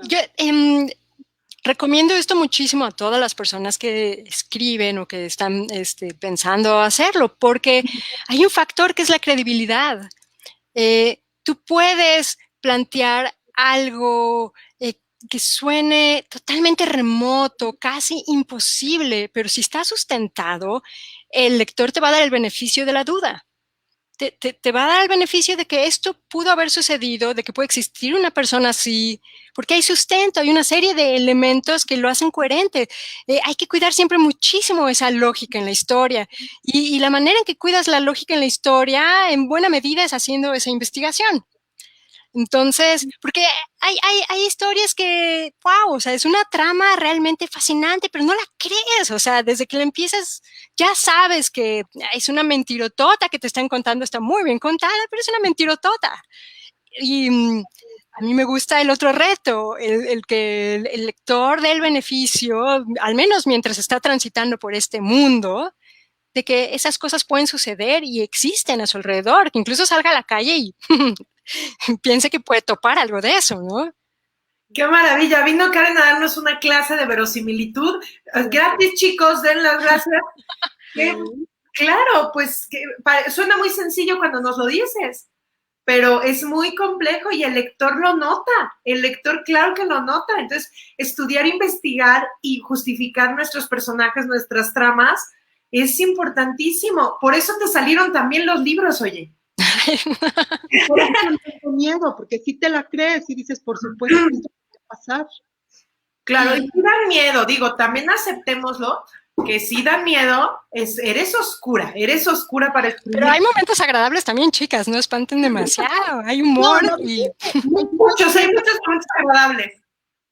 Yo recomiendo esto muchísimo a todas las personas que escriben o que están pensando hacerlo, porque hay un factor que es la credibilidad. Tú puedes plantear algo que suene totalmente remoto, casi imposible, pero si está sustentado, el lector te va a dar el beneficio de la duda. Te va a dar el beneficio de que esto pudo haber sucedido, de que puede existir una persona así, porque hay sustento, hay una serie de elementos que lo hacen coherente. Hay que cuidar siempre muchísimo esa lógica en la historia. Y la manera en que cuidas la lógica en la historia, en buena medida, es haciendo esa investigación. Entonces, porque hay historias que, wow, o sea, es una trama realmente fascinante, pero no la crees, o sea, desde que la empiezas ya sabes que es una mentirotota que te están contando, está muy bien contada, pero es una mentirotota. Y a mí me gusta el otro reto, el que el lector dé el beneficio, al menos mientras está transitando por este mundo, de que esas cosas pueden suceder y existen a su alrededor, que incluso salga a la calle y piense que puede topar algo de eso, ¿no? ¡Qué maravilla! Vino Karen a darnos una clase de verosimilitud. Gracias, chicos, den las gracias. Claro, pues suena muy sencillo cuando nos lo dices, pero es muy complejo y el lector lo nota. El lector, claro que lo nota. Entonces, estudiar, investigar y justificar nuestros personajes, nuestras tramas, es importantísimo. Por eso te salieron también los libros, oye. Por eso no tengo miedo, porque si te la crees y dices, por supuesto que esto puede pasar. Claro, y sí dan miedo, digo, también aceptémoslo, que sí dan miedo, eres oscura para escribir. Pero hay momentos agradables también, chicas, no espanten demasiado, hay humor y... Muchos, hay muchos momentos agradables.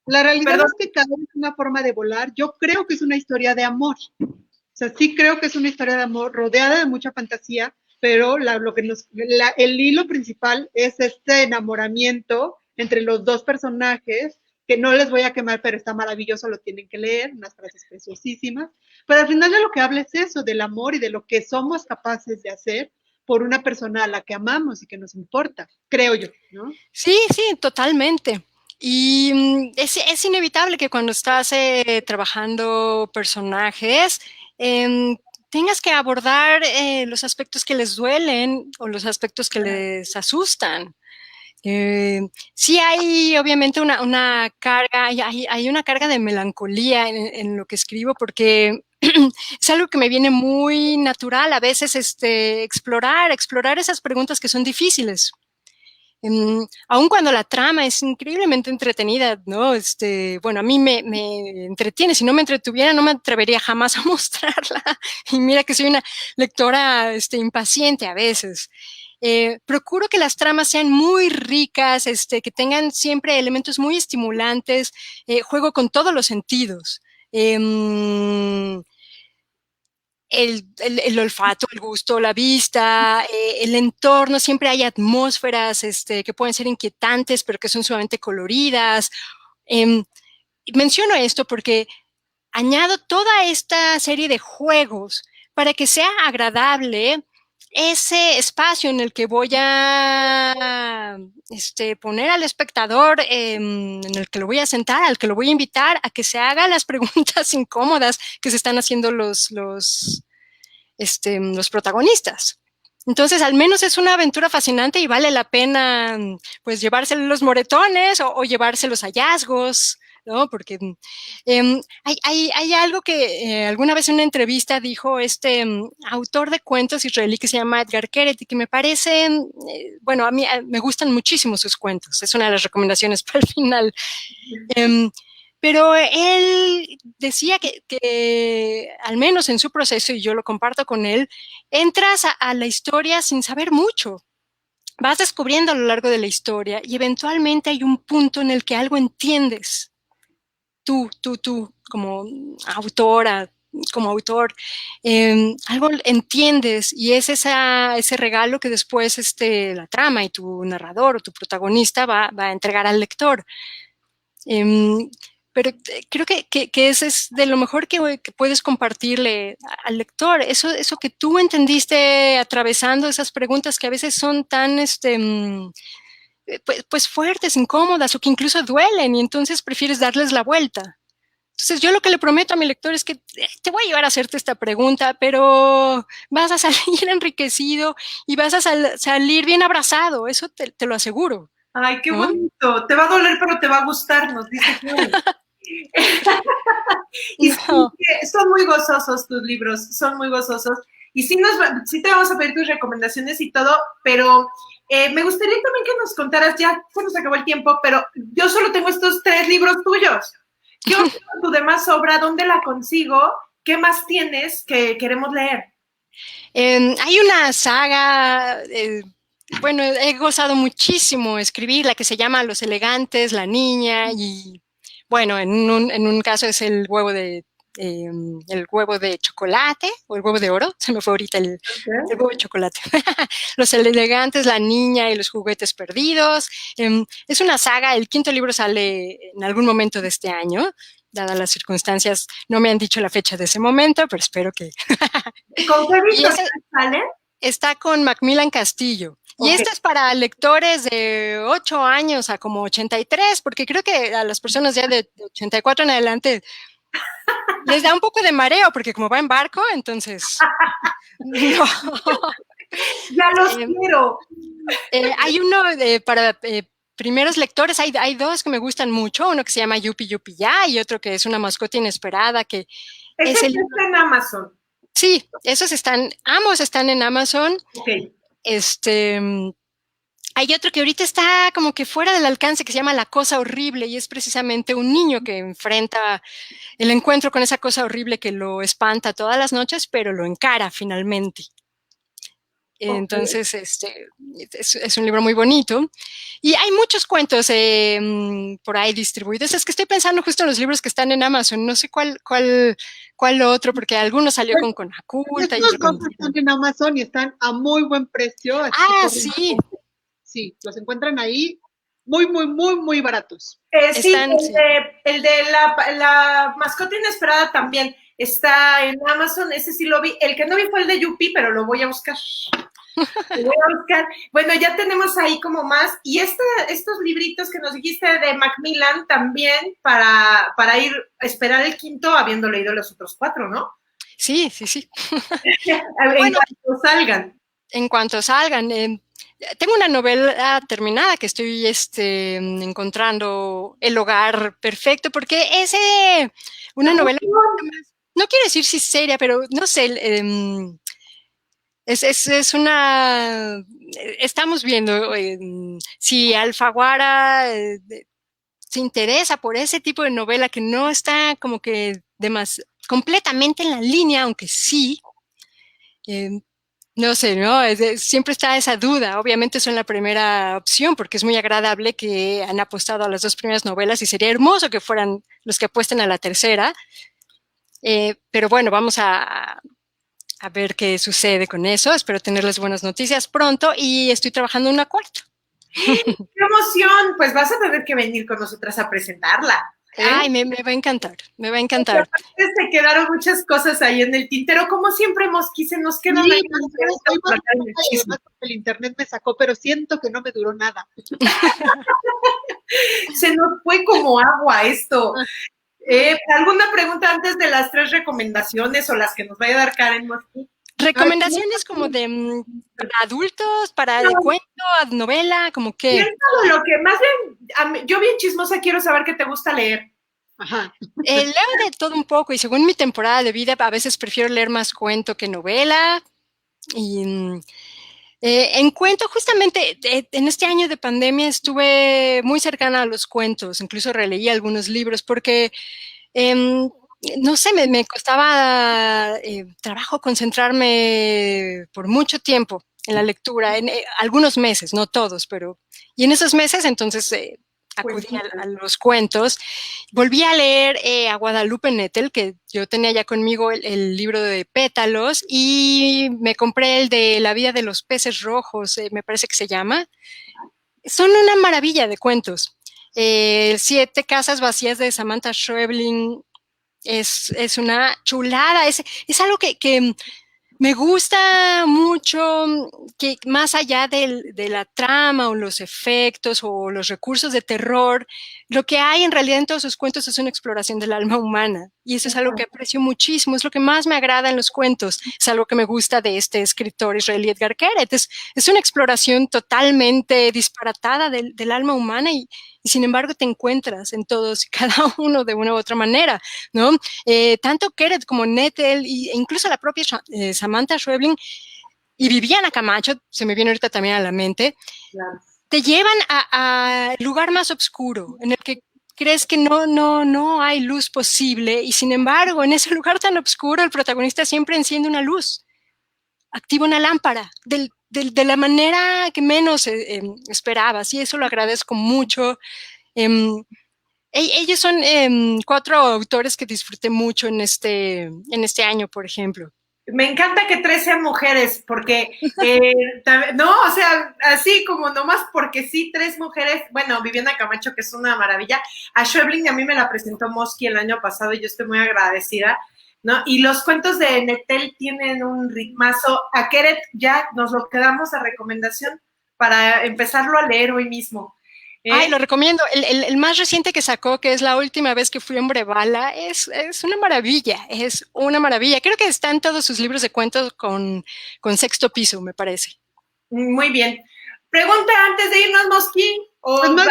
La realidad es que cada vez es una forma de volar. Yo creo que es una historia de amor. O sea, sí creo que es una historia de amor rodeada de mucha fantasía, pero el hilo principal es este enamoramiento entre los dos personajes, que no les voy a quemar, pero está maravilloso, lo tienen que leer, unas frases preciosísimas. Pero al final de lo que habla es eso, del amor y de lo que somos capaces de hacer por una persona a la que amamos y que nos importa, creo yo, ¿no? Sí, sí, totalmente. Y es inevitable que cuando estás trabajando personajes, tengas que abordar los aspectos que les duelen o los aspectos que les asustan. Sí hay obviamente una carga, hay una carga de melancolía en lo que escribo porque es algo que me viene muy natural a veces explorar esas preguntas que son difíciles. Aun cuando la trama es increíblemente entretenida, ¿no? Bueno, a mí me entretiene. Si no me entretuviera, no me atrevería jamás a mostrarla. Y mira que soy una lectora impaciente a veces. Procuro que las tramas sean muy ricas, que tengan siempre elementos muy estimulantes. Juego con todos los sentidos. El olfato, el gusto, la vista, el entorno, siempre hay atmósferas que pueden ser inquietantes, pero que son sumamente coloridas. Menciono esto porque añado toda esta serie de juegos para que sea agradable ese espacio en el que voy a poner al espectador, en el que lo voy a sentar, al que lo voy a invitar a que se haga las preguntas incómodas que se están haciendo los protagonistas. Entonces, al menos es una aventura fascinante y vale la pena, pues, llevarse los moretones o llevarse los hallazgos, ¿no? Porque hay algo que alguna vez en una entrevista dijo autor de cuentos israelí que se llama Edgar Keret y que me parece, bueno, a mí me gustan muchísimo sus cuentos. Es una de las recomendaciones para el final. Pero él decía que, al menos en su proceso, y yo lo comparto con él, entras a la historia sin saber mucho. Vas descubriendo a lo largo de la historia y eventualmente hay un punto en el que algo entiendes. Tú, como autora, como autor, algo entiendes y es ese regalo que después la trama y tu narrador o tu protagonista va a entregar al lector. Pero creo que ese es de lo mejor que puedes compartirle al lector, eso que tú entendiste atravesando esas preguntas que a veces son tan pues fuertes, incómodas o que incluso duelen y entonces prefieres darles la vuelta. Entonces yo lo que le prometo a mi lector es que te voy a llevar a hacerte esta pregunta, pero vas a salir enriquecido y vas a salir bien abrazado, eso te lo aseguro. Ay, qué bonito. Te va a doler, pero te va a gustar, nos dice. Y no. Sí, son muy gozosos tus libros, son muy gozosos. Y sí te vamos a pedir tus recomendaciones y todo, pero me gustaría también que nos contaras, ya se nos acabó el tiempo, pero yo solo tengo estos 3 libros tuyos. ¿Qué onda con tu demás obra? ¿Dónde la consigo? ¿Qué más tienes que queremos leer? Hay una saga, bueno, he gozado muchísimo escribirla, que se llama Los Elegantes, La Niña, y bueno, en un caso es el huevo de chocolate o el huevo de oro, se me fue ahorita el huevo de chocolate. Los Elegantes, La Niña y los Juguetes Perdidos. Es una saga, el 5º libro sale en algún momento de este año, dadas las circunstancias, no me han dicho la fecha de ese momento, pero espero que... ¿Con qué editorial sale? Está con Macmillan Castillo. Okay. Y esto es para lectores de 8 años a como 83, porque creo que a las personas ya de 84 en adelante les da un poco de mareo, porque como va en barco, entonces... no. Ya los quiero. Hay uno para primeros lectores, hay 2 que me gustan mucho, uno que se llama Yupi Yupi Ya y otro que es Una mascota inesperada, que es el está en Amazon. Sí, ambos están en Amazon. Okay. Hay otro que ahorita está como que fuera del alcance, que se llama La Cosa Horrible, y es precisamente un niño que enfrenta el encuentro con esa cosa horrible que lo espanta todas las noches, pero lo encara finalmente. Okay. Entonces, es un libro muy bonito. Y hay muchos cuentos por ahí distribuidos. Es que estoy pensando justo en los libros que están en Amazon. No sé cuál otro, porque algunos salió con Conaculta. Estos dos están en Amazon y están a muy buen precio. Sí. Sí, los encuentran ahí muy, muy, muy, muy baratos. Sí, el de la mascota inesperada también está en Amazon, ese sí lo vi. El que no vi fue el de Yupi, pero lo voy a buscar. Bueno, ya tenemos ahí como más. Y estos libritos que nos dijiste de Macmillan también para ir a esperar el 5º habiendo leído los otros 4, ¿no? Sí. Bueno, cuanto salgan. En cuanto salgan. Tengo una novela terminada que estoy encontrando el hogar perfecto, porque es una novela, no quiero decir si seria, pero no sé, es una... Estamos viendo si Alfaguara se interesa por ese tipo de novela que no está como que completamente en la línea, aunque sí. No sé, ¿no? Siempre está esa duda. Obviamente son la primera opción porque es muy agradable que han apostado a las 2 primeras novelas y sería hermoso que fueran los que apuesten a la tercera. Pero bueno, vamos a ver qué sucede con eso. Espero tenerles buenas noticias pronto y estoy trabajando en una 4ª. ¡Qué emoción! Pues vas a tener que venir con nosotras a presentarla. Ay, me va a encantar, me va a encantar. Se quedaron muchas cosas ahí en el tintero. Como siempre, Mosqui, se nos quedan ahí además porque el internet me sacó, pero siento que no me duró nada. Se nos fue como agua esto. ¿Alguna pregunta antes de las 3 recomendaciones o las que nos vaya a dar Karen Mosqui? ¿Recomendaciones como de para adultos, para de cuento, novela, como qué? Todo lo que, más bien, yo bien chismosa quiero saber qué te gusta leer. Ajá. Leo de todo un poco y según mi temporada de vida a veces prefiero leer más cuento que novela. Y en cuento, justamente en este año de pandemia estuve muy cercana a los cuentos, incluso releí algunos libros porque no sé, me costaba trabajo concentrarme por mucho tiempo en la lectura, en algunos meses, no todos, pero y en esos meses entonces acudí a los cuentos. Volví a leer a Guadalupe Nettel, que yo tenía ya conmigo el libro de Pétalos, y me compré el de La vida de los peces rojos, me parece que se llama. Son una maravilla de cuentos. 7 casas vacías de Samantha Schweblin es una chulada, es algo que me gusta mucho, que más allá de la trama o los efectos o los recursos de terror, lo que hay en realidad en todos sus cuentos es una exploración del alma humana. Y eso es algo que aprecio muchísimo, es lo que más me agrada en los cuentos, es algo que me gusta de este escritor israelí Edgar Keret. Es una exploración totalmente disparatada del alma humana y sin embargo te encuentras en todos y cada uno de una u otra manera, ¿no? Tanto Keret como Nettel e incluso la propia Samantha Schweblin y Viviana Camacho, se me viene ahorita también a la mente, claro, te llevan a lugar más oscuro, en el que crees que no hay luz posible y sin embargo en ese lugar tan oscuro el protagonista siempre enciende una luz, activa una lámpara de la manera que menos esperabas y eso lo agradezco mucho. Ellos son 4 autores que disfruté mucho en este año, por ejemplo. Me encanta que 3 sean mujeres, porque, no, o sea, así como nomás porque sí, 3 mujeres, bueno, Viviana Camacho, que es una maravilla, a Schweblin a mí me la presentó Mosqui el año pasado y yo estoy muy agradecida, ¿no? Y los cuentos de Nettel tienen un ritmazo. A Keret ya nos lo quedamos de recomendación para empezarlo a leer hoy mismo. Ay, lo recomiendo. El más reciente que sacó, que es La última vez que fui hombre bala, es una maravilla, es una maravilla. Creo que están todos sus libros de cuentos con Sexto Piso, me parece. Muy bien. Pregunta antes de irnos, Mosqui. Pues más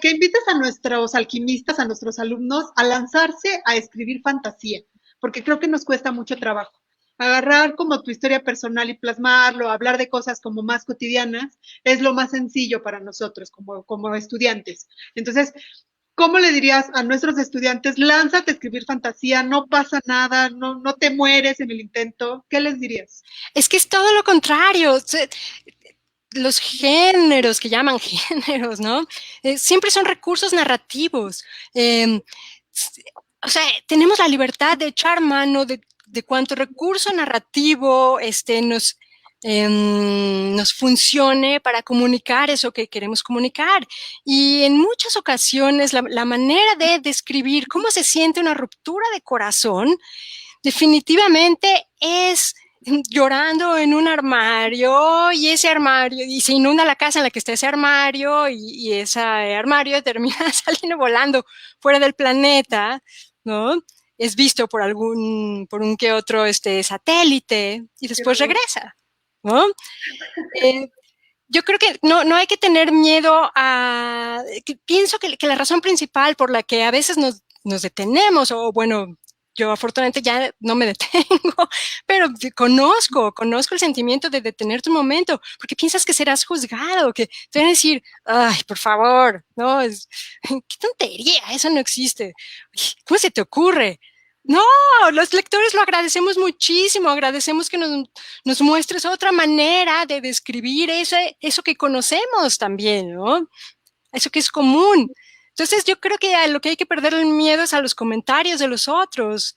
que invites a nuestros alquimistas, a nuestros alumnos, a lanzarse a escribir fantasía, porque creo que nos cuesta mucho trabajo. Agarrar como tu historia personal y plasmarlo, hablar de cosas como más cotidianas, es lo más sencillo para nosotros como estudiantes. Entonces, ¿cómo le dirías a nuestros estudiantes, lánzate a escribir fantasía, no pasa nada, no te mueres en el intento? ¿Qué les dirías? Es que es todo lo contrario. Los géneros que llaman géneros, ¿no? Siempre son recursos narrativos. O sea, tenemos la libertad de echar mano de cuánto recurso narrativo nos funcione para comunicar eso que queremos comunicar. Y en muchas ocasiones la manera de describir cómo se siente una ruptura de corazón definitivamente es llorando en un armario y ese armario, y se inunda la casa en la que está ese armario y ese armario termina saliendo volando fuera del planeta, ¿no? Es visto por un que otro satélite y después regresa, ¿no? Yo creo que no hay que tener miedo pienso que la razón principal por la que a veces nos detenemos, o bueno, yo afortunadamente ya no me detengo, pero conozco el sentimiento de detenerte un momento, porque piensas que serás juzgado, que te van a decir, ay, por favor, no, qué tontería, eso no existe. ¿Cómo se te ocurre? No, los lectores lo agradecemos muchísimo, agradecemos que nos muestres otra manera de describir eso que conocemos también, ¿no? Eso que es común. Entonces yo creo que a lo que hay que perder el miedo es a los comentarios de los otros.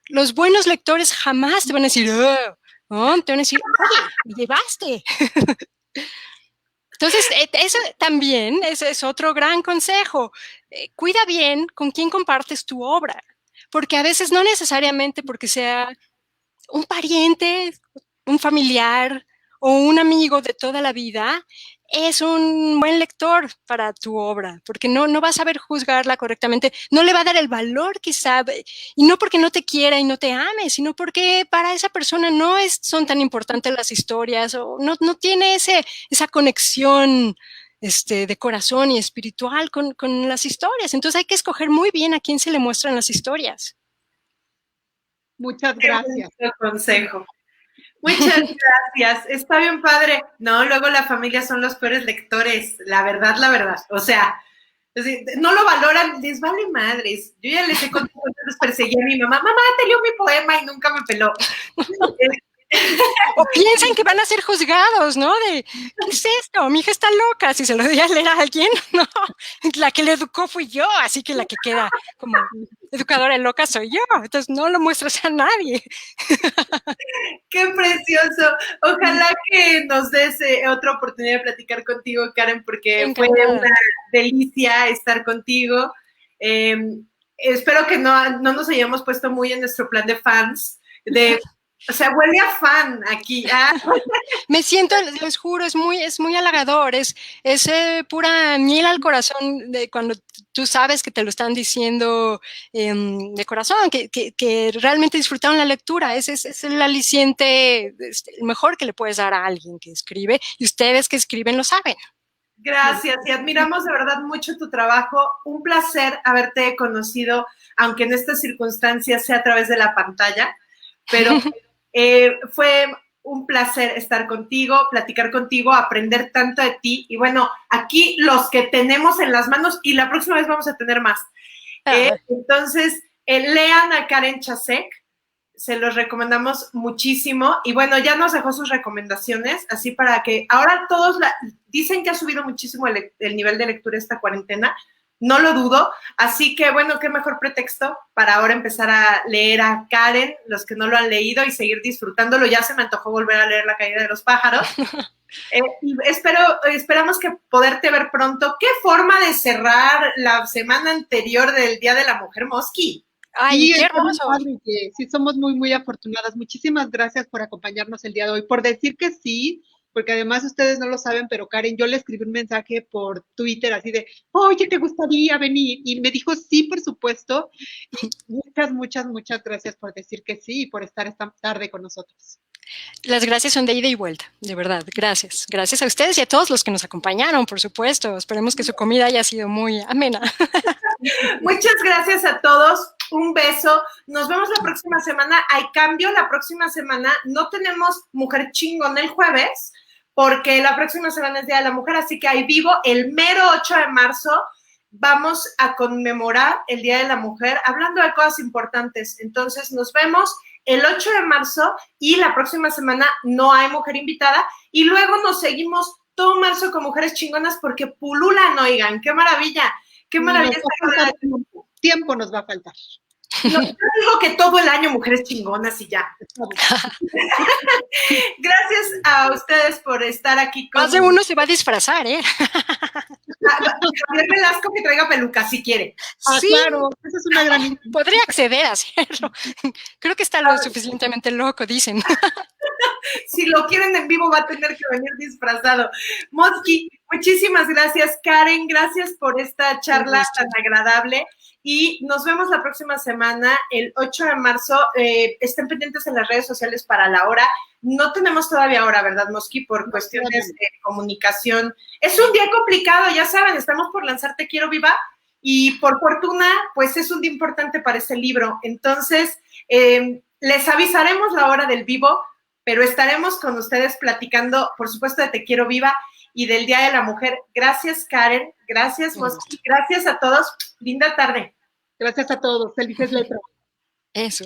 Los buenos lectores jamás te van a decir, oh, ¿no? Te van a decir, oye, me llevaste. Entonces, eso también es otro gran consejo. Cuida bien con quién compartes tu obra, porque a veces no necesariamente porque sea un pariente, un familiar o un amigo de toda la vida es un buen lector para tu obra, porque no va a saber juzgarla correctamente, no le va a dar el valor quizá, y no porque no te quiera y no te ame, sino porque para esa persona no son tan importantes las historias o no tiene esa conexión de corazón y espiritual con las historias. Entonces hay que escoger muy bien a quién se le muestran las historias. Muchas gracias. Qué consejo. Muchas gracias. Está bien padre. No, luego la familia son los peores lectores, la verdad, la verdad. O sea, no lo valoran, les vale madres. Yo ya les he contado, les perseguí a mi mamá, te leo mi poema y nunca me peló. O piensan que van a ser juzgados, ¿no? ¿Qué es esto? Mi hija está loca. Si se lo doy a leer a alguien, no. La que le educó fui yo, así que la que queda como educadora loca soy yo. Entonces no lo muestras a nadie. Qué precioso. Ojalá que nos des otra oportunidad de platicar contigo, Karen, porque Encantada. fue una delicia estar contigo. Espero que no nos hayamos puesto muy en nuestro plan de fans, o sea, huele a fan aquí. Me siento, les juro, es muy halagador, es pura miel al corazón de cuando tú sabes que te lo están diciendo de corazón, que realmente disfrutaron la lectura. Es el aliciente, el mejor que le puedes dar a alguien que escribe, y ustedes que escriben lo saben. Gracias, y admiramos de verdad mucho tu trabajo. Un placer haberte conocido, aunque en estas circunstancias sea a través de la pantalla, pero fue un placer estar contigo, platicar contigo, aprender tanto de ti. Y bueno, aquí los que tenemos en las manos, y la próxima vez vamos a tener más. Entonces, lean a Karen Chasek, se los recomendamos muchísimo. Y bueno, ya nos dejó sus recomendaciones, así para que ahora todos dicen que ha subido muchísimo el nivel de lectura esta cuarentena. No lo dudo, así que bueno, qué mejor pretexto para ahora empezar a leer a Karen, los que no lo han leído, y seguir disfrutándolo. Ya se me antojó volver a leer La caída de los pájaros. Y esperamos que poderte ver pronto. ¿Qué forma de cerrar la semana anterior del Día de la Mujer, Mosqui? Ay, sí, qué hermoso. Sí, somos muy, muy afortunadas. Muchísimas gracias por acompañarnos el día de hoy, por decir que sí, porque además ustedes no lo saben, pero Karen, yo le escribí un mensaje por Twitter así de, oye, ¿te gustaría venir? Y me dijo, sí, por supuesto. Y muchas gracias por decir que sí y por estar esta tarde con nosotros. Las gracias son de ida y vuelta, de verdad, gracias. Gracias a ustedes y a todos los que nos acompañaron, por supuesto. Esperemos que su comida haya sido muy amena. Muchas gracias a todos. Un beso. Nos vemos la próxima semana. Hay cambio. La próxima semana no tenemos Mujer Chingona el jueves, porque la próxima semana es Día de la Mujer, así que ahí vivo el mero 8 de marzo. Vamos a conmemorar el Día de la Mujer hablando de cosas importantes. Entonces nos vemos el 8 de marzo y la próxima semana no hay mujer invitada, y luego nos seguimos todo marzo con Mujeres Chingonas porque pululan, oigan, qué maravilla, qué maravilla. Tiempo nos va a faltar. No, yo digo que todo el año Mujeres Chingonas y ya. Gracias a ustedes por estar aquí. Más de uno se va a disfrazar, ¿eh? Javier Velasco que traiga peluca si quiere. Sí, claro, esa es una gran idea. Podría acceder a hacerlo. Creo que está lo suficientemente loco, dicen. Si lo quieren en vivo va a tener que venir disfrazado. Mosqui, muchísimas gracias. Karen, gracias por esta charla tan agradable. Y nos vemos la próxima semana, el 8 de marzo. Estén pendientes en las redes sociales para la hora. No tenemos todavía hora, ¿verdad, Mosqui? Por cuestiones de comunicación. Es un día complicado, ya saben, estamos por lanzar Te Quiero Viva, y por fortuna, pues es un día importante para este libro. Entonces, les avisaremos la hora del vivo, pero estaremos con ustedes platicando, por supuesto, de Te Quiero Viva y del Día de la Mujer. Gracias, Karen. Gracias, Mosqui. Gracias a todos. Linda tarde. Gracias a todos. Felices letras. Eso.